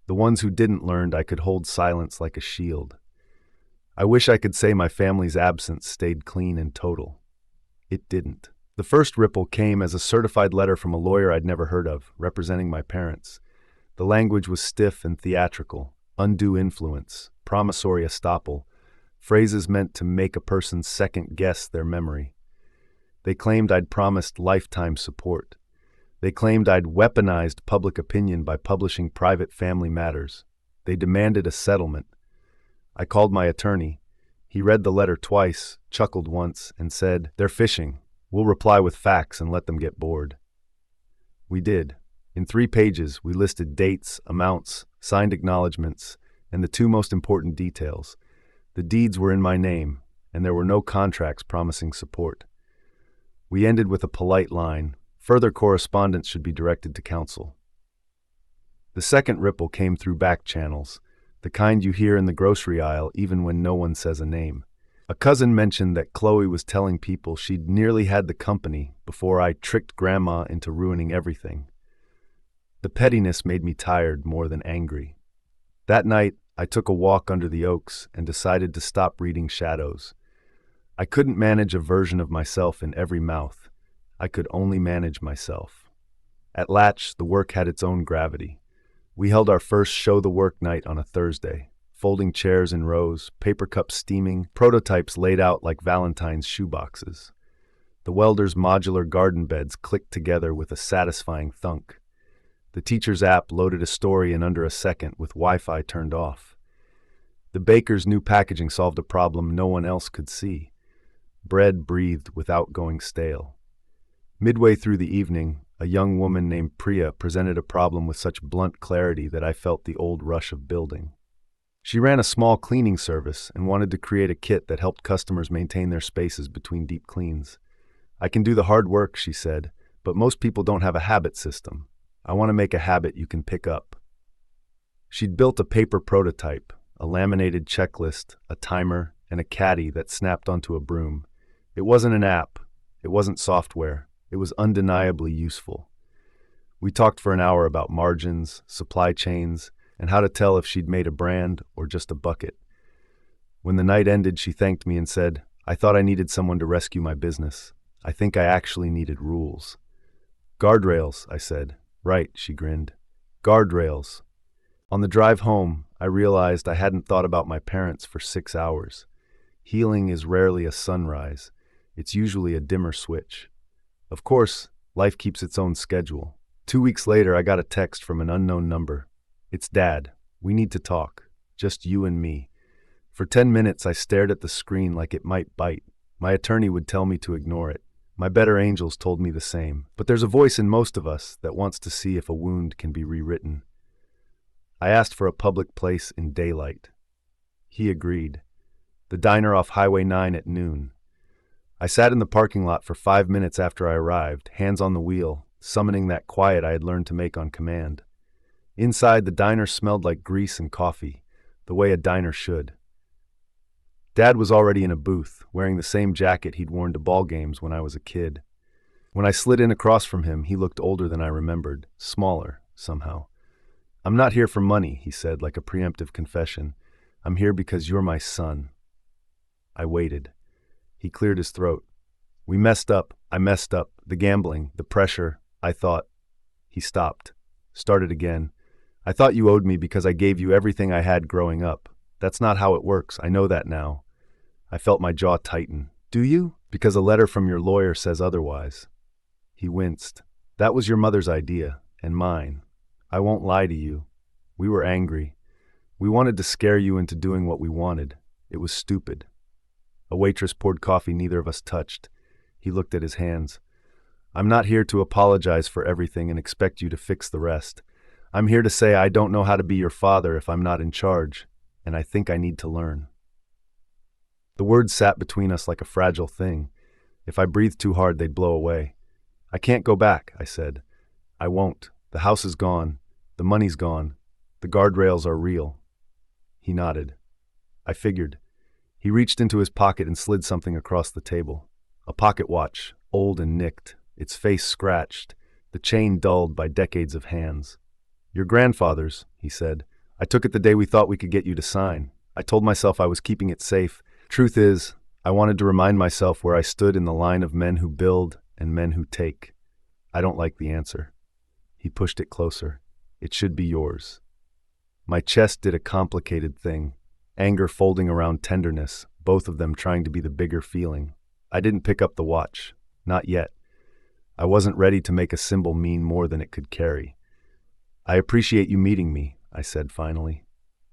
The ones who didn't learned I could hold silence like a shield. I wish I could say my family's absence stayed clean and total. It didn't. The first ripple came as a certified letter from a lawyer I'd never heard of, representing my parents. The language was stiff and theatrical: undue influence, promissory estoppel, phrases meant to make a person second-guess their memory. They claimed I'd promised lifetime support. They claimed I'd weaponized public opinion by publishing private family matters. They demanded a settlement. I called my attorney. He read the letter twice, chuckled once, and said, "They're fishing. We'll reply with facts and let them get bored." We did. In 3 pages, we listed dates, amounts, signed acknowledgments, and the 2 most important details. The deeds were in my name, and there were no contracts promising support. We ended with a polite line: "Further correspondence should be directed to counsel." The second ripple came through back channels, the kind you hear in the grocery aisle even when no one says a name. A cousin mentioned that Chloe was telling people she'd nearly had the company before I tricked Grandma into ruining everything. The pettiness made me tired more than angry. That night, I took a walk under the oaks and decided to stop reading shadows. I couldn't manage a version of myself in every mouth. I could only manage myself. At Latch, the work had its own gravity. We held our first show the work night on a Thursday. Folding chairs in rows, paper cups steaming, prototypes laid out like Valentine's shoeboxes. The welders' modular garden beds clicked together with a satisfying thunk. The teacher's app loaded a story in under a second with Wi-Fi turned off. The baker's new packaging solved a problem no one else could see. Bread breathed without going stale. Midway through the evening, a young woman named Priya presented a problem with such blunt clarity that I felt the old rush of building. She ran a small cleaning service and wanted to create a kit that helped customers maintain their spaces between deep cleans. "I can do the hard work," she said, "but most people don't have a habit system. I want to make a habit you can pick up." She'd built a paper prototype, a laminated checklist, a timer, and a caddy that snapped onto a broom. It wasn't an app. It wasn't software. It was undeniably useful. We talked for an hour about margins, supply chains, and how to tell if she'd made a brand or just a bucket. When the night ended, she thanked me and said, "I thought I needed someone to rescue my business. I think I actually needed rules." "Guardrails," I said. "Right," she grinned. "Guardrails." On the drive home, I realized I hadn't thought about my parents for 6 hours. Healing is rarely a sunrise. It's usually a dimmer switch. Of course, life keeps its own schedule. 2 weeks later, I got a text from an unknown number. "It's Dad. We need to talk. Just you and me." For 10 minutes, I stared at the screen like it might bite. My attorney would tell me to ignore it. My better angels told me the same. But there's a voice in most of us that wants to see if a wound can be rewritten. I asked for a public place in daylight. He agreed. The diner off Highway 9 at noon. I sat in the parking lot for 5 minutes after I arrived, hands on the wheel, summoning that quiet I had learned to make on command. Inside, the diner smelled like grease and coffee, the way a diner should. Dad was already in a booth, wearing the same jacket he'd worn to ball games when I was a kid. When I slid in across from him, he looked older than I remembered, smaller, somehow. "I'm not here for money," he said, like a preemptive confession. "I'm here because you're my son." I waited. He cleared his throat. "We messed up. I messed up. The gambling, the pressure. I thought..." He stopped. Started again. "I thought you owed me because I gave you everything I had growing up. That's not how it works. I know that now." I felt my jaw tighten. "Do you? Because a letter from your lawyer says otherwise." He winced. "That was your mother's idea, and mine. I won't lie to you. We were angry. We wanted to scare you into doing what we wanted. It was stupid. A waitress poured coffee neither of us touched. He looked at his hands. I'm not here to apologize for everything and expect you to fix the rest. I'm here to say I don't know how to be your father if I'm not in charge, and I think I need to learn. The words sat between us like a fragile thing. If I breathed too hard, they'd blow away. I can't go back, I said. I won't. The house is gone. The money's gone. The guardrails are real. He nodded. I figured. He reached into his pocket and slid something across the table. A pocket watch, old and nicked, its face scratched, the chain dulled by decades of hands. Your grandfather's, he said. I took it the day we thought we could get you to sign. I told myself I was keeping it safe. Truth is, I wanted to remind myself where I stood in the line of men who build and men who take. I don't like the answer. He pushed it closer. It should be yours. My chest did a complicated thing. Anger folding around tenderness, both of them trying to be the bigger feeling. I didn't pick up the watch. Not yet. I wasn't ready to make a symbol mean more than it could carry. I appreciate you meeting me, I said finally.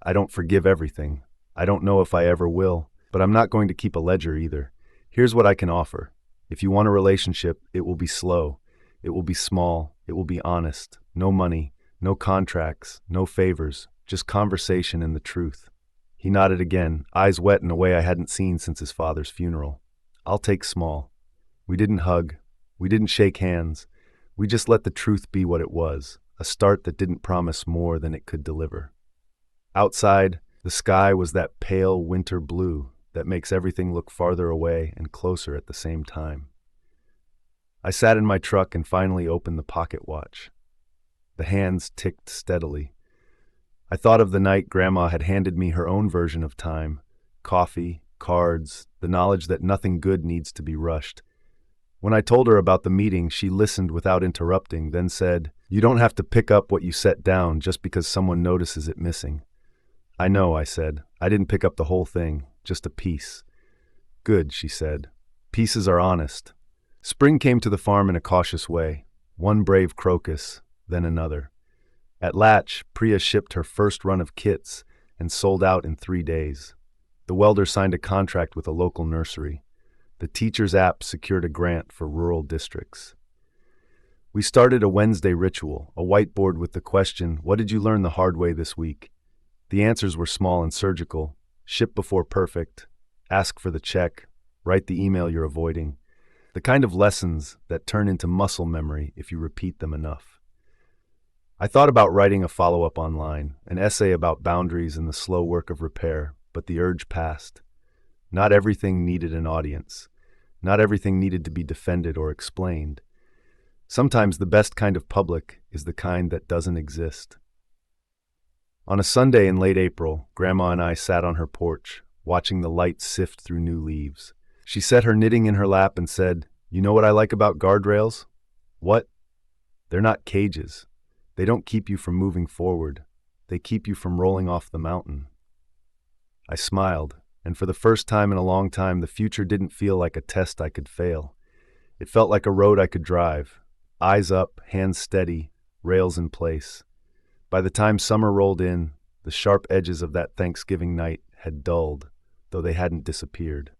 I don't forgive everything. I don't know if I ever will, but I'm not going to keep a ledger either. Here's what I can offer. If you want a relationship, it will be slow. It will be small. It will be honest. No money, no contracts, no favors, just conversation and the truth. He nodded again, eyes wet in a way I hadn't seen since his father's funeral. I'll take small. We didn't hug. We didn't shake hands. We just let the truth be what it was, a start that didn't promise more than it could deliver. Outside, the sky was that pale winter blue that makes everything look farther away and closer at the same time. I sat in my truck and finally opened the pocket watch. The hands ticked steadily. I thought of the night Grandma had handed me her own version of time, coffee, cards, the knowledge that nothing good needs to be rushed. When I told her about the meeting, she listened without interrupting, then said, "You don't have to pick up what you set down just because someone notices it missing." "I know," I said. "I didn't pick up the whole thing, just a piece." "Good," she said. "Pieces are honest." Spring came to the farm in a cautious way. One brave crocus, then another. At Latch, Priya shipped her first run of kits and sold out in 3 days. The welder signed a contract with a local nursery. The teacher's app secured a grant for rural districts. We started a Wednesday ritual, a whiteboard with the question, "What did you learn the hard way this week?" The answers were small and surgical. Ship before perfect. Ask for the check. Write the email you're avoiding. The kind of lessons that turn into muscle memory if you repeat them enough. I thought about writing a follow-up online, an essay about boundaries and the slow work of repair, but the urge passed. Not everything needed an audience. Not everything needed to be defended or explained. Sometimes the best kind of public is the kind that doesn't exist. On a Sunday in late April, Grandma and I sat on her porch, watching the light sift through new leaves. She set her knitting in her lap and said, "You know what I like about guardrails?" "What?" "They're not cages. They don't keep you from moving forward. They keep you from rolling off the mountain." I smiled, and for the first time in a long time, the future didn't feel like a test I could fail. It felt like a road I could drive. Eyes up, hands steady, rails in place. By the time summer rolled in, the sharp edges of that Thanksgiving night had dulled, though they hadn't disappeared.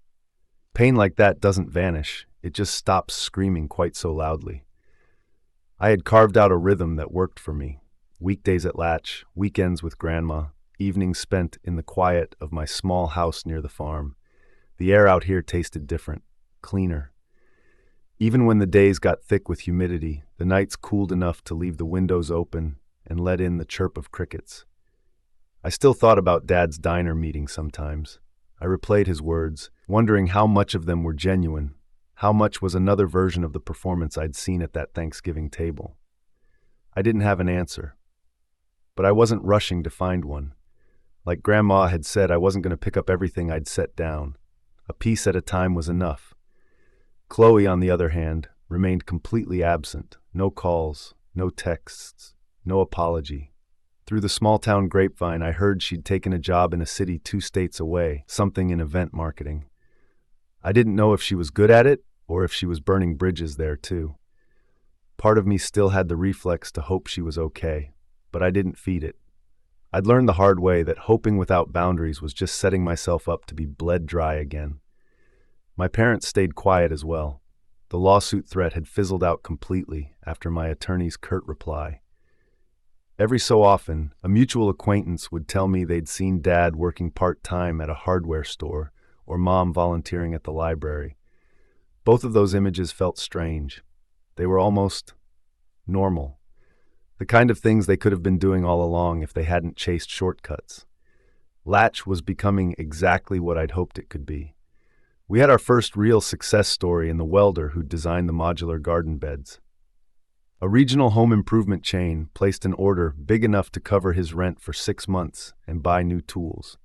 Pain like that doesn't vanish. It just stops screaming quite so loudly. I had carved out a rhythm that worked for me. Weekdays at Latch, weekends with Grandma, evenings spent in the quiet of my small house near the farm. The air out here tasted different, cleaner. Even when the days got thick with humidity, the nights cooled enough to leave the windows open and let in the chirp of crickets. I still thought about Dad's diner meeting sometimes. I replayed his words, wondering how much of them were genuine, how much was another version of the performance I'd seen at that Thanksgiving table. I didn't have an answer, but I wasn't rushing to find one. Like Grandma had said, I wasn't going to pick up everything I'd set down. A piece at a time was enough. Chloe, on the other hand, remained completely absent. No calls, no texts, no apology. Through the small-town grapevine, I heard she'd taken a job in a city 2 states away, something in event marketing. I didn't know if she was good at it or if she was burning bridges there too. Part of me still had the reflex to hope she was okay, but I didn't feed it. I'd learned the hard way that hoping without boundaries was just setting myself up to be bled dry again. My parents stayed quiet as well. The lawsuit threat had fizzled out completely after my attorney's curt reply. Every so often, a mutual acquaintance would tell me they'd seen Dad working part-time at a hardware store or Mom volunteering at the library. Both of those images felt strange. They were almost normal. The kind of things they could have been doing all along if they hadn't chased shortcuts. Latch was becoming exactly what I'd hoped it could be. We had our first real success story in the welder who designed the modular garden beds. A regional home improvement chain placed an order big enough to cover his rent for 6 months and buy new tools.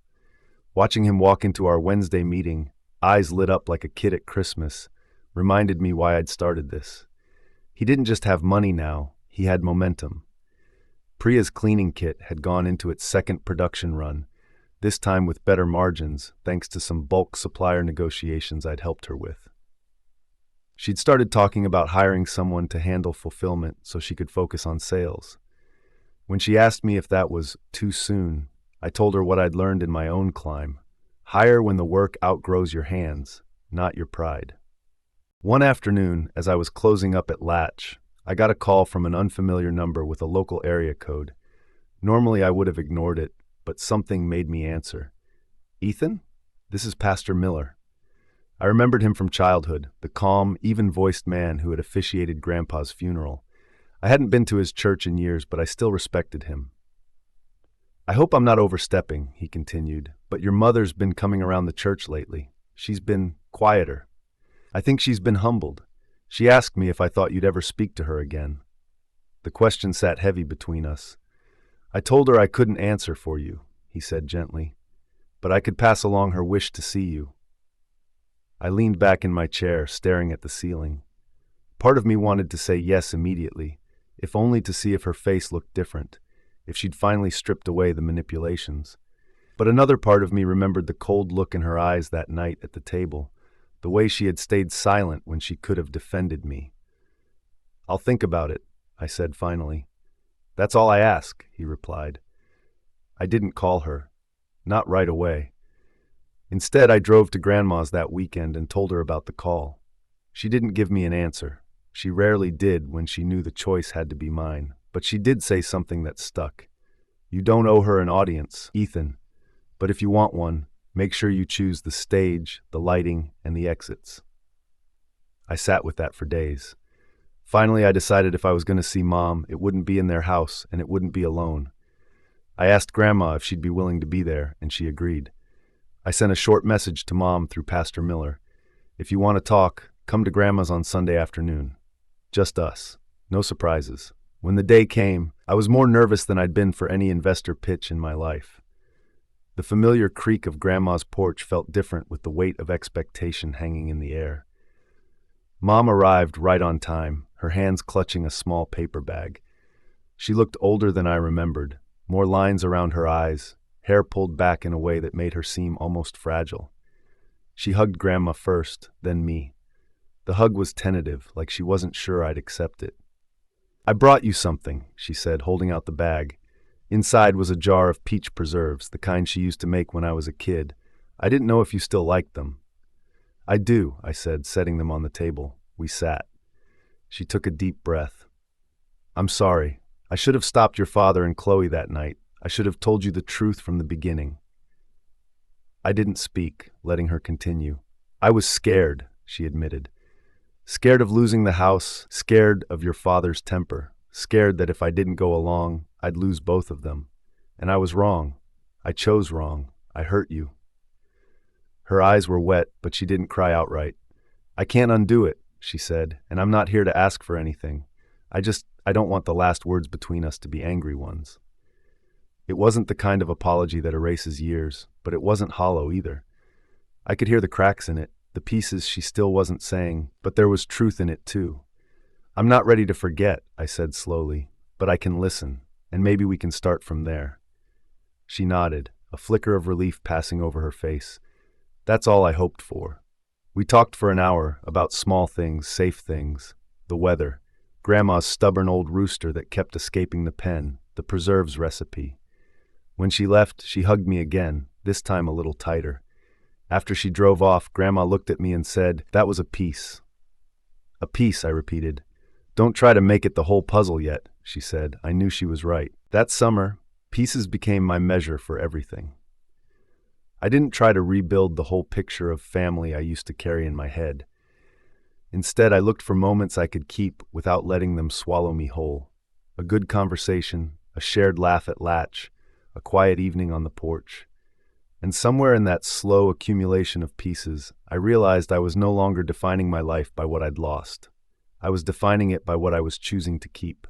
Watching him walk into our Wednesday meeting, eyes lit up like a kid at Christmas, reminded me why I'd started this. He didn't just have money now, he had momentum. Priya's cleaning kit had gone into its second production run, this time with better margins, thanks to some bulk supplier negotiations I'd helped her with. She'd started talking about hiring someone to handle fulfillment so she could focus on sales. When she asked me if that was too soon, I told her what I'd learned in my own climb. Hire when the work outgrows your hands, not your pride. One afternoon, as I was closing up at Latch, I got a call from an unfamiliar number with a local area code. Normally I would have ignored it, but something made me answer. "Ethan? This is Pastor Miller." I remembered him from childhood, the calm, even-voiced man who had officiated Grandpa's funeral. I hadn't been to his church in years, but I still respected him. "I hope I'm not overstepping," he continued, "but your mother's been coming around the church lately. She's been quieter. I think she's been humbled. She asked me if I thought you'd ever speak to her again." The question sat heavy between us. "I told her I couldn't answer for you," he said gently, "but I could pass along her wish to see you." I leaned back in my chair, staring at the ceiling. Part of me wanted to say yes immediately, if only to see if her face looked different, if she'd finally stripped away the manipulations. But another part of me remembered the cold look in her eyes that night at the table, the way she had stayed silent when she could have defended me. "I'll think about it," I said finally. "That's all I ask," he replied. I didn't call her. Not right away. Instead, I drove to Grandma's that weekend and told her about the call. She didn't give me an answer. She rarely did when she knew the choice had to be mine, but she did say something that stuck. "You don't owe her an audience, Ethan, but if you want one, make sure you choose the stage, the lighting, and the exits." I sat with that for days. Finally, I decided if I was going to see Mom, it wouldn't be in their house and it wouldn't be alone. I asked Grandma if she'd be willing to be there, and she agreed. I sent a short message to Mom through Pastor Miller. "If you want to talk, come to Grandma's on Sunday afternoon." Just us. No surprises. When the day came, I was more nervous than I'd been for any investor pitch in my life. The familiar creak of Grandma's porch felt different with the weight of expectation hanging in the air. Mom arrived right on time, her hands clutching a small paper bag. She looked older than I remembered, more lines around her eyes, hair pulled back in a way that made her seem almost fragile. She hugged Grandma first, then me. The hug was tentative, like she wasn't sure I'd accept it. "I brought you something," she said, holding out the bag. Inside was a jar of peach preserves, the kind she used to make when I was a kid. "I didn't know if you still liked them." "I do," I said, setting them on the table. We sat. She took a deep breath. "I'm sorry. I should have stopped your father and Chloe that night. I should have told you the truth from the beginning." I didn't speak, letting her continue. "I was scared," she admitted. "Scared of losing the house, scared of your father's temper, scared that if I didn't go along, I'd lose both of them. And I was wrong. I chose wrong. I hurt you." Her eyes were wet, but she didn't cry outright. "I can't undo it," she said, "and I'm not here to ask for anything. I don't want the last words between us to be angry ones." It wasn't the kind of apology that erases years, but it wasn't hollow either. I could hear the cracks in it, the pieces she still wasn't saying, but there was truth in it too. "I'm not ready to forget," I said slowly, "but I can listen, and maybe we can start from there." She nodded, a flicker of relief passing over her face. That's all I hoped for. We talked for an hour about small things, safe things, the weather, Grandma's stubborn old rooster that kept escaping the pen, the preserves recipe. When she left, she hugged me again, this time a little tighter. After she drove off, Grandma looked at me and said, "That was a piece." "A piece," I repeated. "Don't try to make it the whole puzzle yet," she said. I knew she was right. That summer, pieces became my measure for everything. I didn't try to rebuild the whole picture of family I used to carry in my head. Instead, I looked for moments I could keep without letting them swallow me whole. A good conversation, a shared laugh at Latch, a quiet evening on the porch. And somewhere in that slow accumulation of pieces, I realized I was no longer defining my life by what I'd lost. I was defining it by what I was choosing to keep.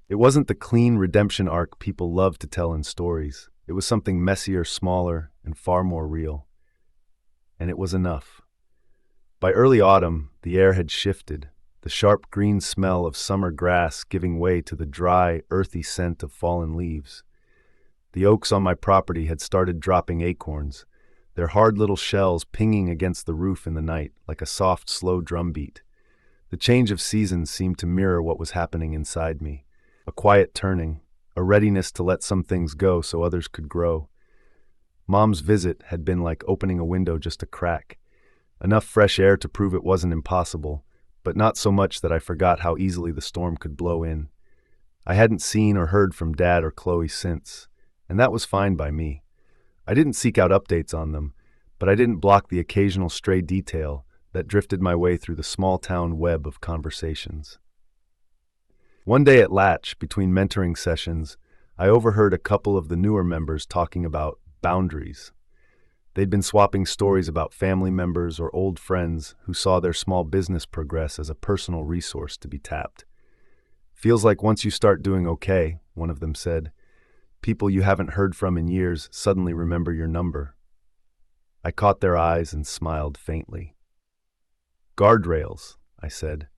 It wasn't the clean redemption arc people love to tell in stories. It was something messier, smaller, and far more real. And it was enough. By early autumn, the air had shifted, the sharp green smell of summer grass giving way to the dry, earthy scent of fallen leaves. The oaks on my property had started dropping acorns, their hard little shells pinging against the roof in the night like a soft, slow drumbeat. The change of seasons seemed to mirror what was happening inside me. A quiet turning, a readiness to let some things go so others could grow. Mom's visit had been like opening a window just a crack. Enough fresh air to prove it wasn't impossible, but not so much that I forgot how easily the storm could blow in. I hadn't seen or heard from Dad or Chloe since, and that was fine by me. I didn't seek out updates on them, but I didn't block the occasional stray detail that drifted my way through the small-town web of conversations. One day at Latch, between mentoring sessions, I overheard a couple of the newer members talking about boundaries. They'd been swapping stories about family members or old friends who saw their small business progress as a personal resource to be tapped. "Feels like once you start doing okay," one of them said, "people you haven't heard from in years suddenly remember your number." I caught their eyes and smiled faintly. "Guardrails," I said.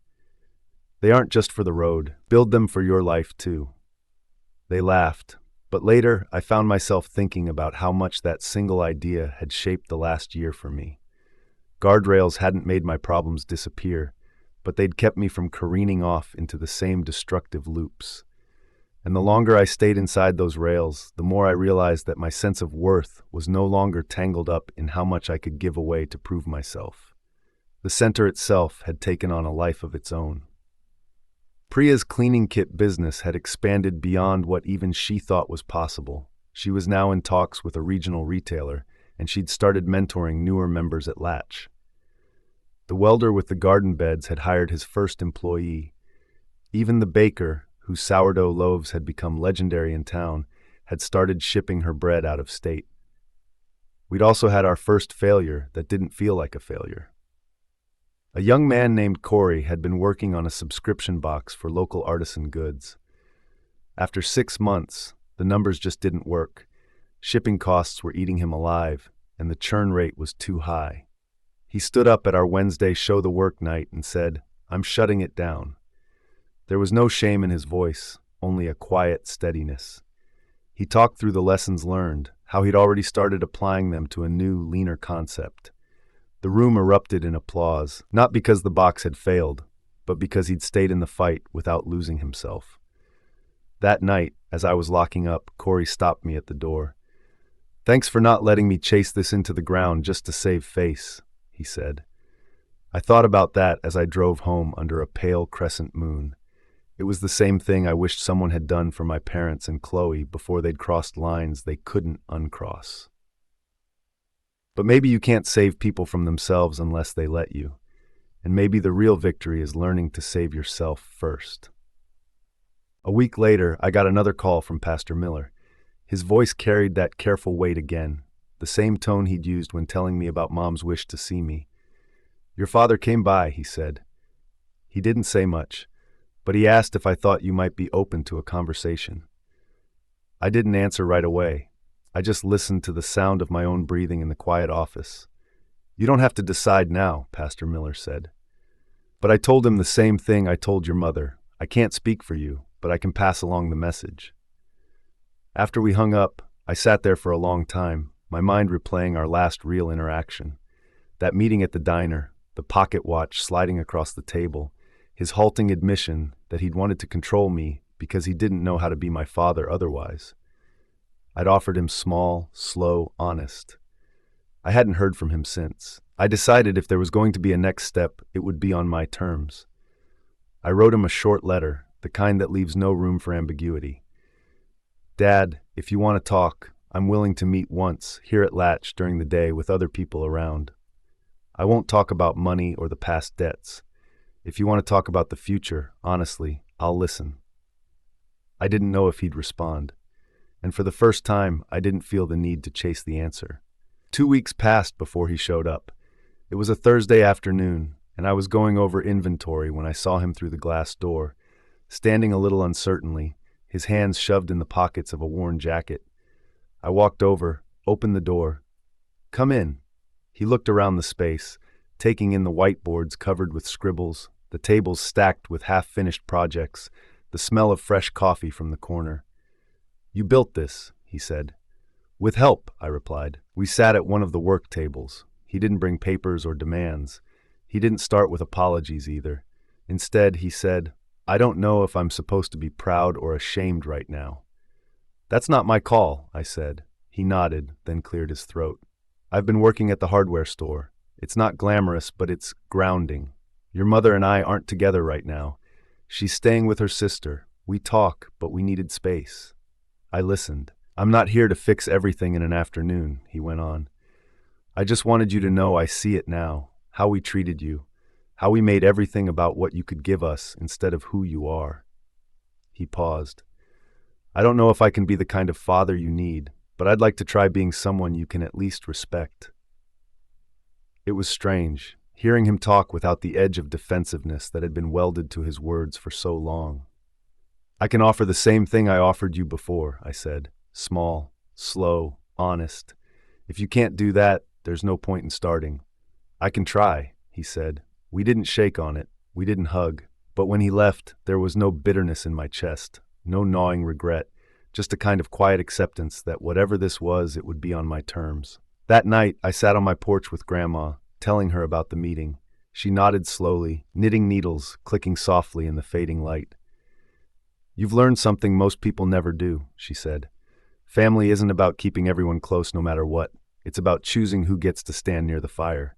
"They aren't just for the road. Build them for your life, too." They laughed, but later I found myself thinking about how much that single idea had shaped the last year for me. Guardrails hadn't made my problems disappear, but they'd kept me from careening off into the same destructive loops. And the longer I stayed inside those rails, the more I realized that my sense of worth was no longer tangled up in how much I could give away to prove myself. The center itself had taken on a life of its own. Priya's cleaning kit business had expanded beyond what even she thought was possible. She was now in talks with a regional retailer, and she'd started mentoring newer members at Latch. The welder with the garden beds had hired his first employee. Even the baker, whose sourdough loaves had become legendary in town, had started shipping her bread out of state. We'd also had our first failure that didn't feel like a failure. A young man named Corey had been working on a subscription box for local artisan goods. After 6 months, the numbers just didn't work. Shipping costs were eating him alive, and the churn rate was too high. He stood up at our Wednesday show the work night and said, "I'm shutting it down." There was no shame in his voice, only a quiet steadiness. He talked through the lessons learned, how he'd already started applying them to a new, leaner concept. The room erupted in applause, not because the box had failed, but because he'd stayed in the fight without losing himself. That night, as I was locking up, Corey stopped me at the door. "Thanks for not letting me chase this into the ground just to save face," he said. I thought about that as I drove home under a pale crescent moon. It was the same thing I wished someone had done for my parents and Chloe before they'd crossed lines they couldn't uncross. But maybe you can't save people from themselves unless they let you. And maybe the real victory is learning to save yourself first. A week later, I got another call from Pastor Miller. His voice carried that careful weight again, the same tone he'd used when telling me about Mom's wish to see me. "Your father came by," he said. He didn't say much, but he asked if I thought you might be open to a conversation. I didn't answer right away. I just listened to the sound of my own breathing in the quiet office. "You don't have to decide now," Pastor Miller said. But I told him the same thing I told your mother. I can't speak for you, but I can pass along the message. After we hung up, I sat there for a long time, my mind replaying our last real interaction. That meeting at the diner, the pocket watch sliding across the table, his halting admission that he'd wanted to control me because he didn't know how to be my father otherwise. I'd offered him small, slow, honest. I hadn't heard from him since. I decided if there was going to be a next step, it would be on my terms. I wrote him a short letter, the kind that leaves no room for ambiguity. Dad, if you want to talk, I'm willing to meet once, here at Latch during the day with other people around. I won't talk about money or the past debts. If you want to talk about the future, honestly, I'll listen. I didn't know if he'd respond, and for the first time, I didn't feel the need to chase the answer. 2 weeks passed before he showed up. It was a Thursday afternoon, and I was going over inventory when I saw him through the glass door, standing a little uncertainly, his hands shoved in the pockets of a worn jacket. I walked over, opened the door. "Come in." He looked around the space, taking in the whiteboards covered with scribbles, the tables stacked with half-finished projects, the smell of fresh coffee from the corner. "You built this," he said. "With help," I replied. We sat at one of the work tables. He didn't bring papers or demands. He didn't start with apologies either. Instead, he said, "I don't know if I'm supposed to be proud or ashamed right now." "That's not my call," I said. He nodded, then cleared his throat. "I've been working at the hardware store. It's not glamorous, but it's grounding. Your mother and I aren't together right now. She's staying with her sister. We talk, but we needed space." I listened. "I'm not here to fix everything in an afternoon," he went on. "I just wanted you to know I see it now, how we treated you, how we made everything about what you could give us instead of who you are." He paused. "I don't know if I can be the kind of father you need, but I'd like to try being someone you can at least respect." It was strange, hearing him talk without the edge of defensiveness that had been welded to his words for so long. "I can offer the same thing I offered you before," I said. "Small, slow, honest. If you can't do that, there's no point in starting." "I can try," he said. We didn't shake on it, we didn't hug, but when he left, there was no bitterness in my chest, no gnawing regret, just a kind of quiet acceptance that whatever this was, it would be on my terms. That night, I sat on my porch with Grandma, telling her about the meeting. She nodded slowly, knitting needles, clicking softly in the fading light. "You've learned something most people never do," she said. "Family isn't about keeping everyone close no matter what. It's about choosing who gets to stand near the fire."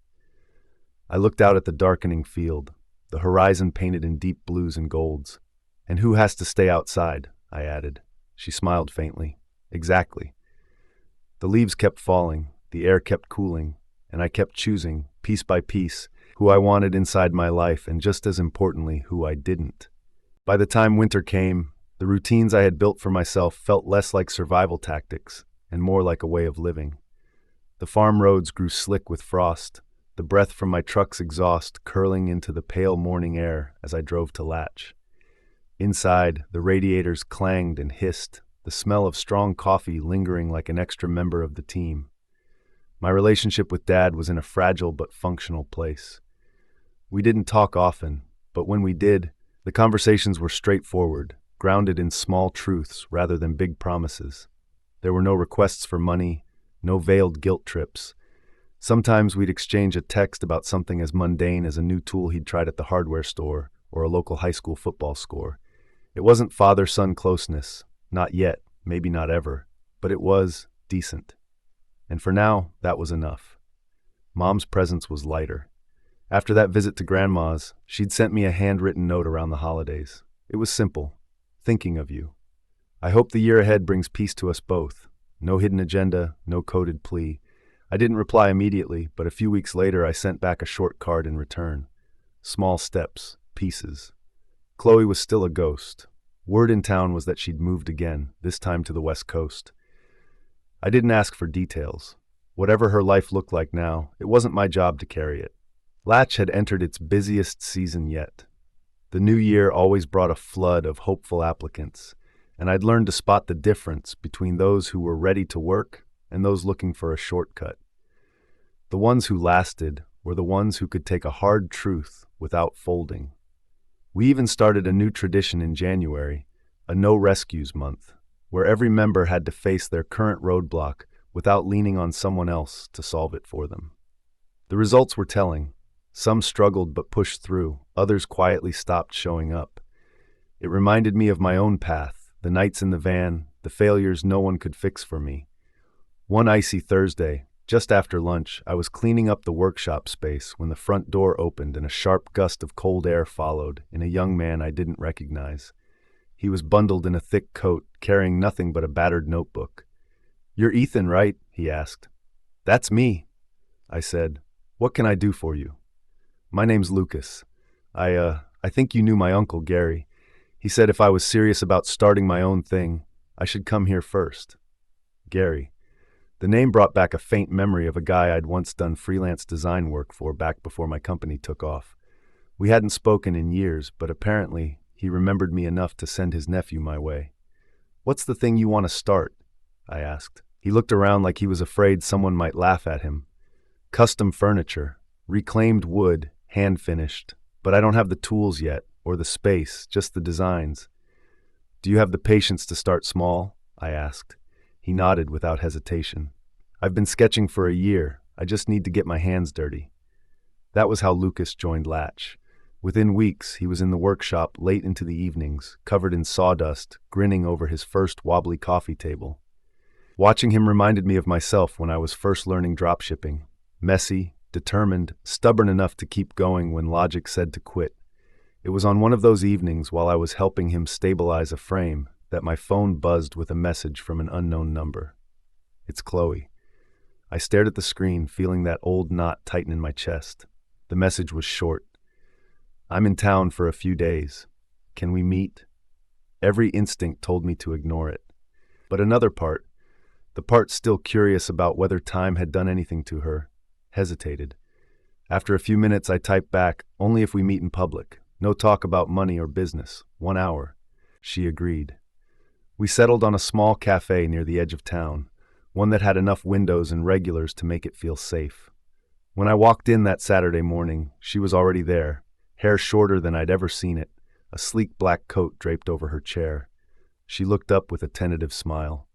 I looked out at the darkening field, the horizon painted in deep blues and golds. "And who has to stay outside?" I added. She smiled faintly. "Exactly." The leaves kept falling, the air kept cooling, and I kept choosing, piece by piece, who I wanted inside my life and just as importantly, who I didn't. By the time winter came, the routines I had built for myself felt less like survival tactics and more like a way of living. The farm roads grew slick with frost, the breath from my truck's exhaust curling into the pale morning air as I drove to Latch. Inside, the radiators clanged and hissed, the smell of strong coffee lingering like an extra member of the team. My relationship with Dad was in a fragile but functional place. We didn't talk often, but when we did, the conversations were straightforward, grounded in small truths rather than big promises. There were no requests for money, no veiled guilt trips. Sometimes we'd exchange a text about something as mundane as a new tool he'd tried at the hardware store or a local high school football score. It wasn't father-son closeness, not yet, maybe not ever, but it was decent. And for now, that was enough. Mom's presence was lighter. After that visit to Grandma's, she'd sent me a handwritten note around the holidays. It was simple. "Thinking of you. I hope the year ahead brings peace to us both." No hidden agenda, no coded plea. I didn't reply immediately, but a few weeks later I sent back a short card in return. Small steps, pieces. Chloe was still a ghost. Word in town was that she'd moved again, this time to the West Coast. I didn't ask for details. Whatever her life looked like now, it wasn't my job to carry it. Latch had entered its busiest season yet. The new year always brought a flood of hopeful applicants, and I'd learned to spot the difference between those who were ready to work and those looking for a shortcut. The ones who lasted were the ones who could take a hard truth without folding. We even started a new tradition in January, a no rescues month, where every member had to face their current roadblock without leaning on someone else to solve it for them. The results were telling. Some struggled but pushed through, others quietly stopped showing up. It reminded me of my own path, the nights in the van, the failures no one could fix for me. One icy Thursday, just after lunch, I was cleaning up the workshop space when the front door opened and a sharp gust of cold air followed in a young man I didn't recognize. He was bundled in a thick coat, carrying nothing but a battered notebook. "You're Ethan, right?" he asked. "That's me," I said. "What can I do for you?" "My name's Lucas. I think you knew my uncle, Gary. He said if I was serious about starting my own thing, I should come here first." Gary. The name brought back a faint memory of a guy I'd once done freelance design work for back before my company took off. We hadn't spoken in years, but apparently he remembered me enough to send his nephew my way. "What's the thing you want to start?" I asked. He looked around like he was afraid someone might laugh at him. "Custom furniture, reclaimed wood, hand-finished, but I don't have the tools yet, or the space, just the designs." "Do you have the patience to start small?" I asked. He nodded without hesitation. "I've been sketching for a year. I just need to get my hands dirty." That was how Lucas joined Latch. Within weeks, he was in the workshop late into the evenings, covered in sawdust, grinning over his first wobbly coffee table. Watching him reminded me of myself when I was first learning dropshipping. Messy, determined, stubborn enough to keep going when logic said to quit. It was on one of those evenings while I was helping him stabilize a frame that my phone buzzed with a message from an unknown number. "It's Chloe." I stared at the screen, feeling that old knot tighten in my chest. The message was short. "I'm in town for a few days. Can we meet?" Every instinct told me to ignore it. But another part, the part still curious about whether time had done anything to her, hesitated. After a few minutes, I typed back, "Only if we meet in public. No talk about money or business. 1 hour." She agreed. We settled on a small cafe near the edge of town, one that had enough windows and regulars to make it feel safe. When I walked in that Saturday morning, she was already there, hair shorter than I'd ever seen it, a sleek black coat draped over her chair. She looked up with a tentative smile.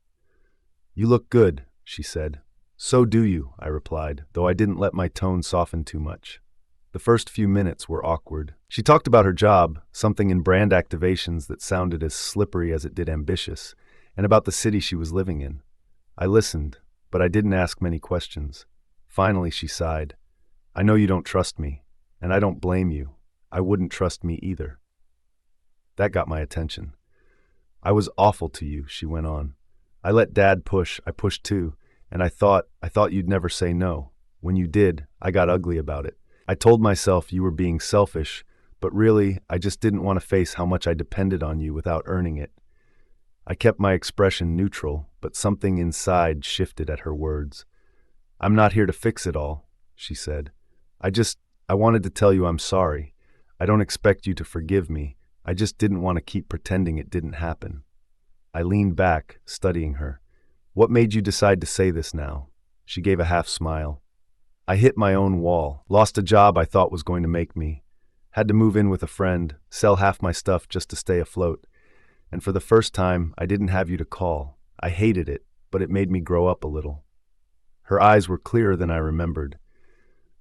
"You look good," she said. "So do you," I replied, though I didn't let my tone soften too much. The first few minutes were awkward. She talked about her job, something in brand activations that sounded as slippery as it did ambitious, and about the city she was living in. I listened, but I didn't ask many questions. Finally, she sighed. "I know you don't trust me, and I don't blame you. I wouldn't trust me either." That got my attention. "I was awful to you," she went on. "I let Dad push, I pushed too, and I thought you'd never say no. When you did, I got ugly about it. I told myself you were being selfish, but really, I just didn't want to face how much I depended on you without earning it." I kept my expression neutral, but something inside shifted at her words. "I'm not here to fix it all," she said. I wanted to tell you I'm sorry. I don't expect you to forgive me. I just didn't want to keep pretending it didn't happen." I leaned back, studying her. "What made you decide to say this now?" She gave a half smile. "I hit my own wall, lost a job I thought was going to make me. Had to move in with a friend, sell half my stuff just to stay afloat. And for the first time, I didn't have you to call. I hated it, but it made me grow up a little." Her eyes were clearer than I remembered.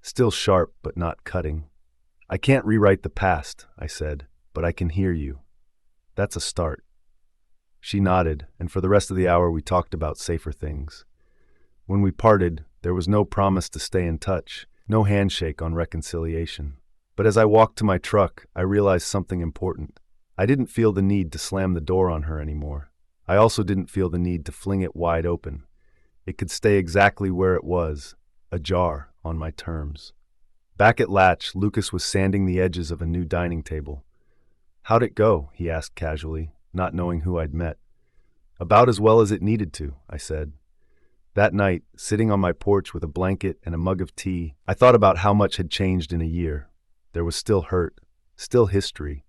Still sharp, but not cutting. "I can't rewrite the past," I said, "but I can hear you. That's a start." She nodded, and for the rest of the hour we talked about safer things. When we parted, there was no promise to stay in touch, no handshake on reconciliation. But as I walked to my truck, I realized something important. I didn't feel the need to slam the door on her anymore. I also didn't feel the need to fling it wide open. It could stay exactly where it was, ajar on my terms. Back at Latch, Lucas was sanding the edges of a new dining table. "How'd it go?" he asked casually, not knowing who I'd met. "About as well as it needed to," I said. That night, sitting on my porch with a blanket and a mug of tea, I thought about how much had changed in a year. There was still hurt, still history,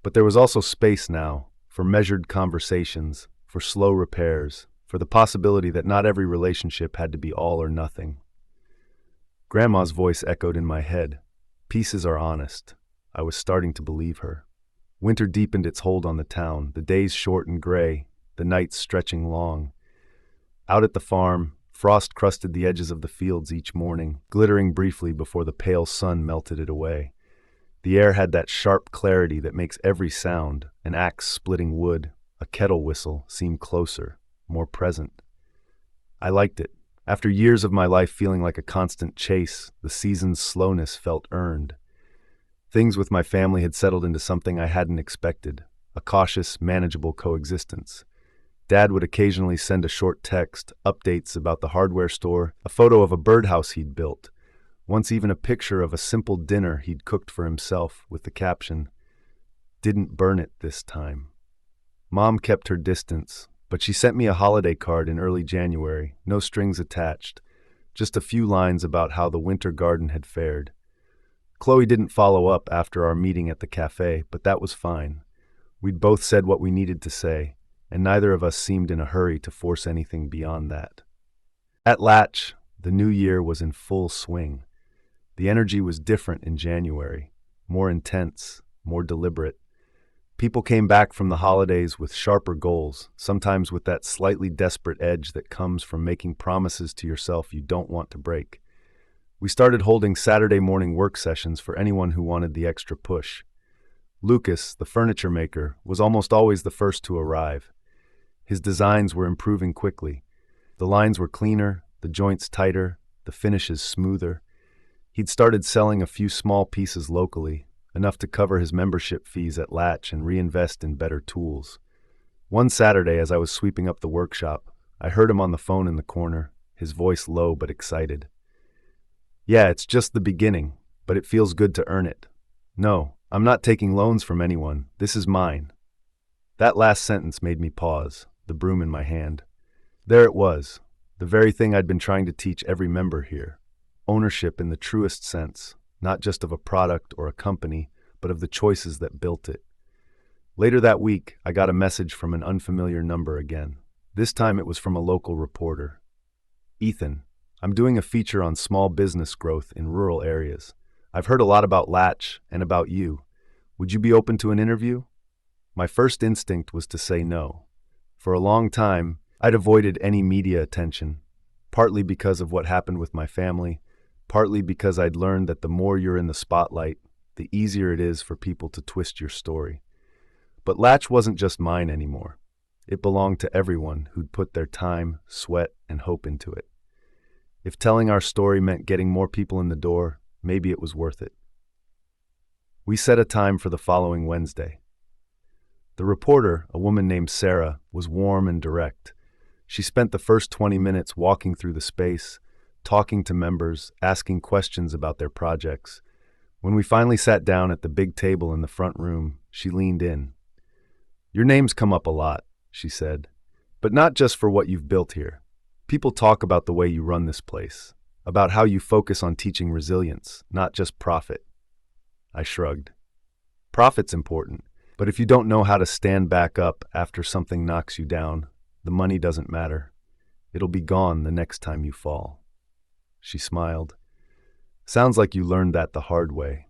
but there was also space now for measured conversations, for slow repairs, for the possibility that not every relationship had to be all or nothing. Grandma's voice echoed in my head. "Pieces are honest." I was starting to believe her. Winter deepened its hold on the town, the days short and gray, the nights stretching long. Out at the farm, frost crusted the edges of the fields each morning, glittering briefly before the pale sun melted it away. The air had that sharp clarity that makes every sound, an axe splitting wood, a kettle whistle, seem closer. more present. I liked it. After years of my life feeling like a constant chase, the season's slowness felt earned. Things with my family had settled into something I hadn't expected, a cautious, manageable coexistence. Dad would occasionally send a short text, updates about the hardware store, a photo of a birdhouse he'd built, once even a picture of a simple dinner he'd cooked for himself with the caption, "Didn't burn it this time." Mom kept her distance, but she sent me a holiday card in early January, no strings attached, just a few lines about how the winter garden had fared. Chloe didn't follow up after our meeting at the cafe, but that was fine. We'd both said what we needed to say, and neither of us seemed in a hurry to force anything beyond that. At Latch, the new year was in full swing. The energy was different in January, more intense, more deliberate. People came back from the holidays with sharper goals, sometimes with that slightly desperate edge that comes from making promises to yourself you don't want to break. We started holding Saturday morning work sessions for anyone who wanted the extra push. Lucas, the furniture maker, was almost always the first to arrive. His designs were improving quickly. The lines were cleaner, the joints tighter, the finishes smoother. He'd started selling a few small pieces locally, enough to cover his membership fees at Latch and reinvest in better tools. One Saturday, as I was sweeping up the workshop, I heard him on the phone in the corner, his voice low but excited. "Yeah, it's just the beginning, but it feels good to earn it. No, I'm not taking loans from anyone. This is mine." That last sentence made me pause, the broom in my hand. There it was, the very thing I'd been trying to teach every member here. Ownership in the truest sense, not just of a product or a company, but of the choices that built it. Later that week, I got a message from an unfamiliar number again. This time it was from a local reporter. "Ethan, I'm doing a feature on small business growth in rural areas. I've heard a lot about Latch and about you. Would you be open to an interview?" My first instinct was to say no. For a long time, I'd avoided any media attention, partly because of what happened with my family, partly because I'd learned that the more you're in the spotlight, the easier it is for people to twist your story. But Latch wasn't just mine anymore. It belonged to everyone who'd put their time, sweat, and hope into it. If telling our story meant getting more people in the door, maybe it was worth it. We set a time for the following Wednesday. The reporter, a woman named Sarah, was warm and direct. She spent the first 20 minutes walking through the space, talking to members, asking questions about their projects. When we finally sat down at the big table in the front room, she leaned in. "Your name's come up a lot," she said, "but not just for what you've built here. People talk about the way you run this place, about how you focus on teaching resilience, not just profit." I shrugged. Profit's important, but if you don't know how to stand back up after something knocks you down, the money doesn't matter. It'll be gone the next time you fall. She smiled. "Sounds like you learned that the hard way."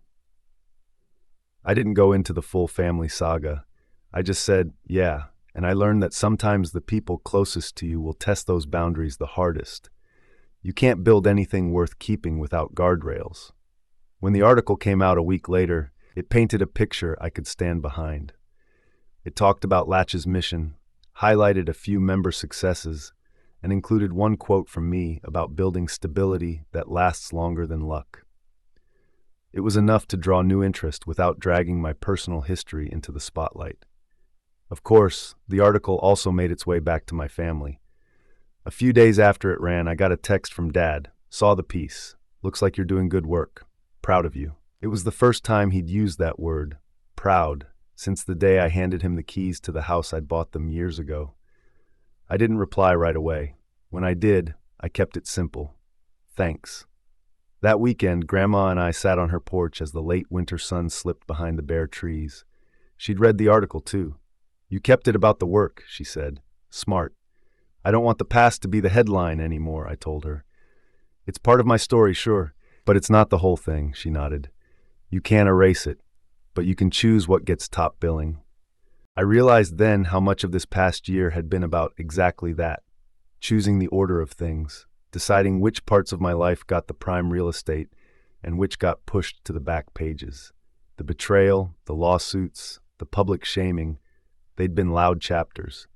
I didn't go into the full family saga. I just said, yeah, and I learned that sometimes the people closest to you will test those boundaries the hardest. You can't build anything worth keeping without guardrails. When the article came out a week later, it painted a picture I could stand behind. It talked about Latch's mission, highlighted a few member successes, and included one quote from me about building stability that lasts longer than luck. It was enough to draw new interest without dragging my personal history into the spotlight. Of course, the article also made its way back to my family. A few days after it ran, I got a text from Dad. "Saw the piece. Looks like you're doing good work. Proud of you." It was the first time he'd used that word, proud, since the day I handed him the keys to the house I'd bought them years ago. I didn't reply right away. When I did, I kept it simple. "Thanks." That weekend, Grandma and I sat on her porch as the late winter sun slipped behind the bare trees. She'd read the article, too. "You kept it about the work," she said. "Smart." "I don't want the past to be the headline anymore," I told her. "It's part of my story, sure, but it's not the whole thing," she nodded. "You can't erase it, but you can choose what gets top billing." I realized then how much of this past year had been about exactly that, choosing the order of things, deciding which parts of my life got the prime real estate and which got pushed to the back pages. The betrayal, the lawsuits, the public shaming, they'd been loud chapters.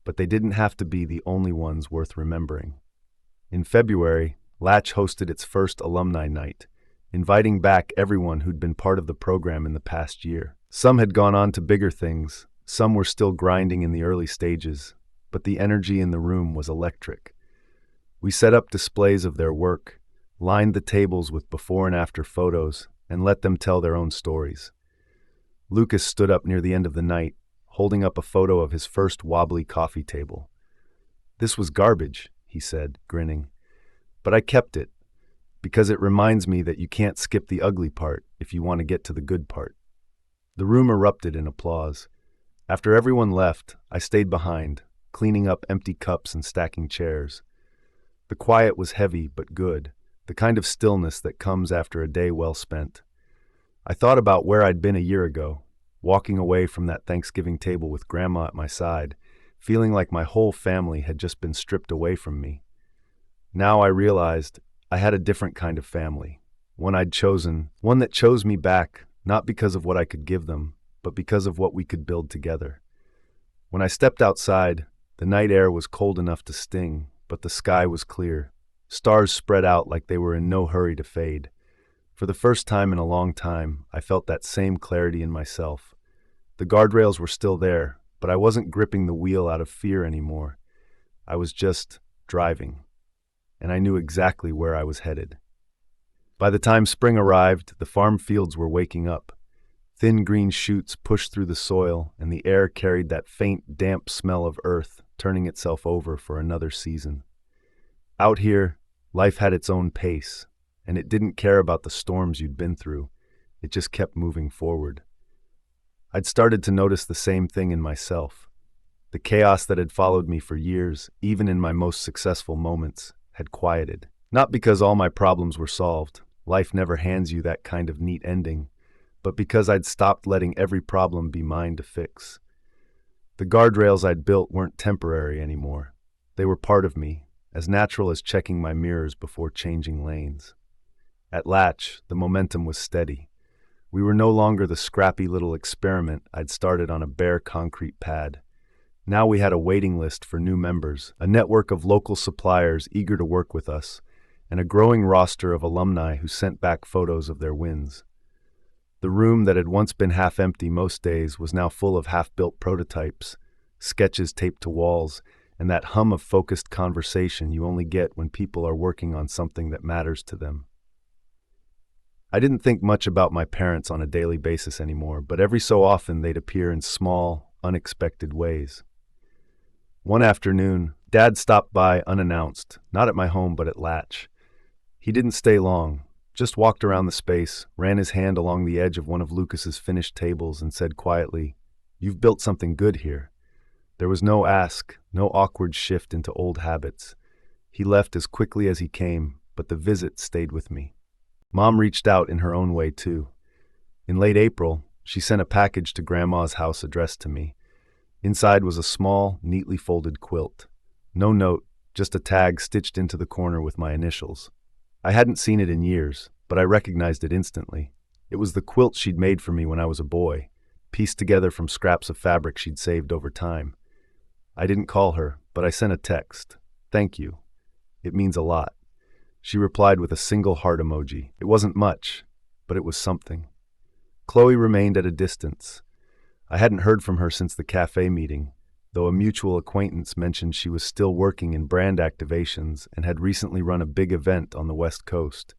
but they didn't have to be the only ones worth remembering. In February, Latch hosted its first alumni night, inviting back everyone who'd been part of the program in the past year. Some had gone on to bigger things, some were still grinding in the early stages, but the energy in the room was electric. We set up displays of their work, lined the tables with before and after photos, and let them tell their own stories. Lucas stood up near the end of the night, holding up a photo of his first wobbly coffee table. "This was garbage," he said, grinning. "But I kept it, because it reminds me that you can't skip the ugly part if you want to get to the good part." The room erupted in applause. After everyone left, I stayed behind, cleaning up empty cups and stacking chairs. The quiet was heavy but good, the kind of stillness that comes after a day well spent. I thought about where I'd been a year ago, walking away from that Thanksgiving table with Grandma at my side, feeling like my whole family had just been stripped away from me. Now I realized I had a different kind of family, one I'd chosen, one that chose me back, not because of what I could give them, but because of what we could build together. When I stepped outside, the night air was cold enough to sting, but the sky was clear. Stars spread out like they were in no hurry to fade. For the first time in a long time, I felt that same clarity in myself. The guardrails were still there, but I wasn't gripping the wheel out of fear anymore. I was just driving, and I knew exactly where I was headed. By the time spring arrived, the farm fields were waking up. Thin green shoots pushed through the soil, and the air carried that faint, damp smell of earth, turning itself over for another season. Out here, life had its own pace, and it didn't care about the storms you'd been through. It just kept moving forward. I'd started to notice the same thing in myself. The chaos that had followed me for years, even in my most successful moments, had quieted. Not because all my problems were solved, life never hands you that kind of neat ending, but because I'd stopped letting every problem be mine to fix. The guardrails I'd built weren't temporary anymore. They were part of me, as natural as checking my mirrors before changing lanes. At Latch, the momentum was steady. We were no longer the scrappy little experiment I'd started on a bare concrete pad. Now we had a waiting list for new members, a network of local suppliers eager to work with us, and a growing roster of alumni who sent back photos of their wins. The room that had once been half empty most days was now full of half-built prototypes, sketches taped to walls, and that hum of focused conversation you only get when people are working on something that matters to them. I didn't think much about my parents on a daily basis anymore, but every so often they'd appear in small, unexpected ways. One afternoon, Dad stopped by unannounced, not at my home but at Latch. He didn't stay long, just walked around the space, ran his hand along the edge of one of Lucas's finished tables and said quietly, "You've built something good here." There was no ask, no awkward shift into old habits. He left as quickly as he came, but the visit stayed with me. Mom reached out in her own way too. In late April, she sent a package to Grandma's house addressed to me. Inside was a small, neatly folded quilt. No note, just a tag stitched into the corner with my initials. I hadn't seen it in years, but I recognized it instantly. It was the quilt she'd made for me when I was a boy, pieced together from scraps of fabric she'd saved over time. I didn't call her, but I sent a text. "Thank you. It means a lot." She replied with a single heart emoji. It wasn't much, but it was something. Chloe remained at a distance. I hadn't heard from her since the cafe meeting, though a mutual acquaintance mentioned she was still working in brand activations and had recently run a big event on the West Coast.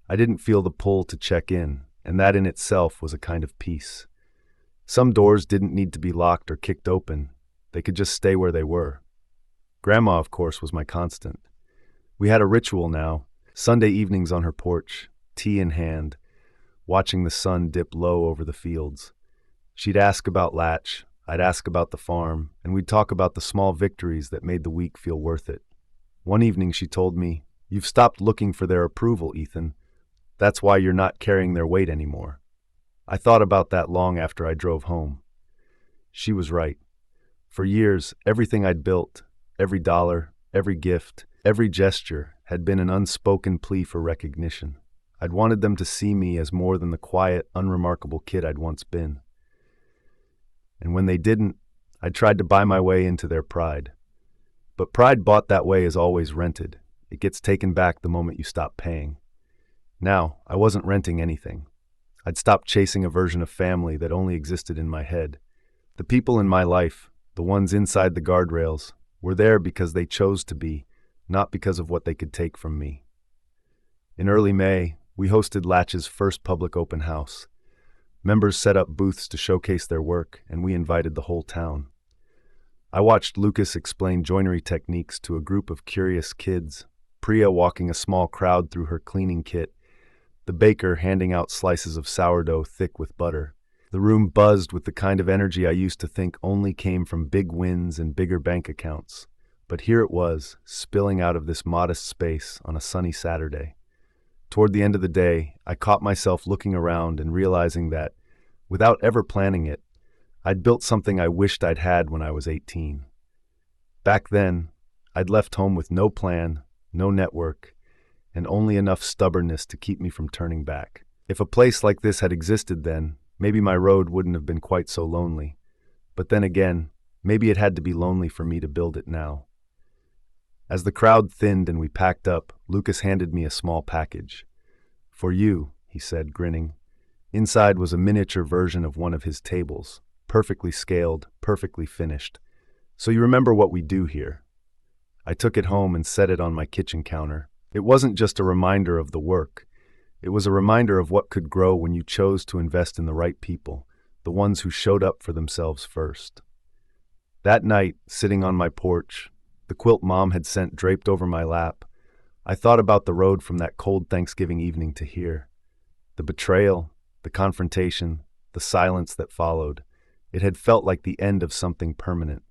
I didn't feel the pull to check in, and that in itself was a kind of peace. Some doors didn't need to be locked or kicked open. They could just stay where they were. Grandma, of course, was my constant. We had a ritual now, Sunday evenings on her porch, tea in hand, watching the sun dip low over the fields. She'd ask about Latch, I'd ask about the farm, and we'd talk about the small victories that made the week feel worth it. One evening she told me, "You've stopped looking for their approval, Ethan. That's why you're not carrying their weight anymore." I thought about that long after I drove home. She was right. For years, everything I'd built, every dollar, every gift, every gesture, had been an unspoken plea for recognition. I'd wanted them to see me as more than the quiet, unremarkable kid I'd once been. And when they didn't, I tried to buy my way into their pride. But pride bought that way is always rented. It gets taken back the moment you stop paying. Now, I wasn't renting anything. I'd stopped chasing a version of family that only existed in my head. The people in my life, the ones inside the guardrails, were there because they chose to be, not because of what they could take from me. In early May, we hosted Latch's first public open house. Members set up booths to showcase their work, and we invited the whole town. I watched Lucas explain joinery techniques to a group of curious kids, Priya walking a small crowd through her cleaning kit, the baker handing out slices of sourdough thick with butter. The room buzzed with the kind of energy I used to think only came from big wins and bigger bank accounts. But here it was, spilling out of this modest space on a sunny Saturday. Toward the end of the day, I caught myself looking around and realizing that, without ever planning it, I'd built something I wished I'd had when I was 18. Back then, I'd left home with no plan, no network, and only enough stubbornness to keep me from turning back. If a place like this had existed then, maybe my road wouldn't have been quite so lonely. But then again, maybe it had to be lonely for me to build it now. As the crowd thinned and we packed up, Lucas handed me a small package. "For you," he said, grinning. Inside was a miniature version of one of his tables, perfectly scaled, perfectly finished. "So you remember what we do here." I took it home and set it on my kitchen counter. It wasn't just a reminder of the work. It was a reminder of what could grow when you chose to invest in the right people, the ones who showed up for themselves first. That night, sitting on my porch, the quilt Mom had sent draped over my lap, I thought about the road from that cold Thanksgiving evening to here. The betrayal, the confrontation, the silence that followed. It had felt like the end of something permanent.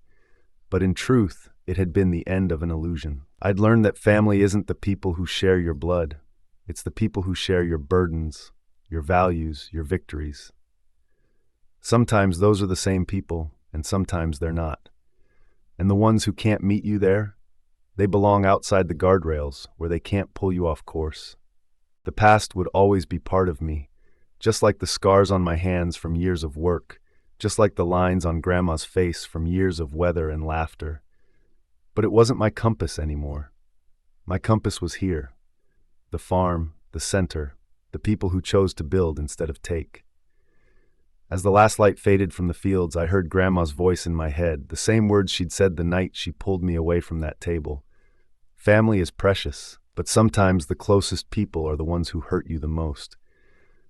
But in truth, it had been the end of an illusion. I'd learned that family isn't the people who share your blood. It's the people who share your burdens, your values, your victories. Sometimes those are the same people, and sometimes they're not. And the ones who can't meet you there, they belong outside the guardrails, where they can't pull you off course. The past would always be part of me, just like the scars on my hands from years of work, just like the lines on Grandma's face from years of weather and laughter. But it wasn't my compass anymore. My compass was here. The farm, the center, the people who chose to build instead of take. As the last light faded from the fields, I heard Grandma's voice in my head, the same words she'd said the night she pulled me away from that table. Family is precious, but sometimes the closest people are the ones who hurt you the most.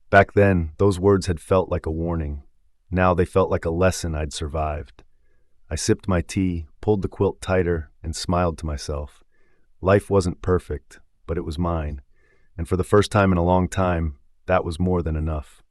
Back then, those words had felt like a warning. Now they felt like a lesson I'd survived. I sipped my tea, pulled the quilt tighter, and smiled to myself. Life wasn't perfect, but it was mine. And for the first time in a long time, that was more than enough.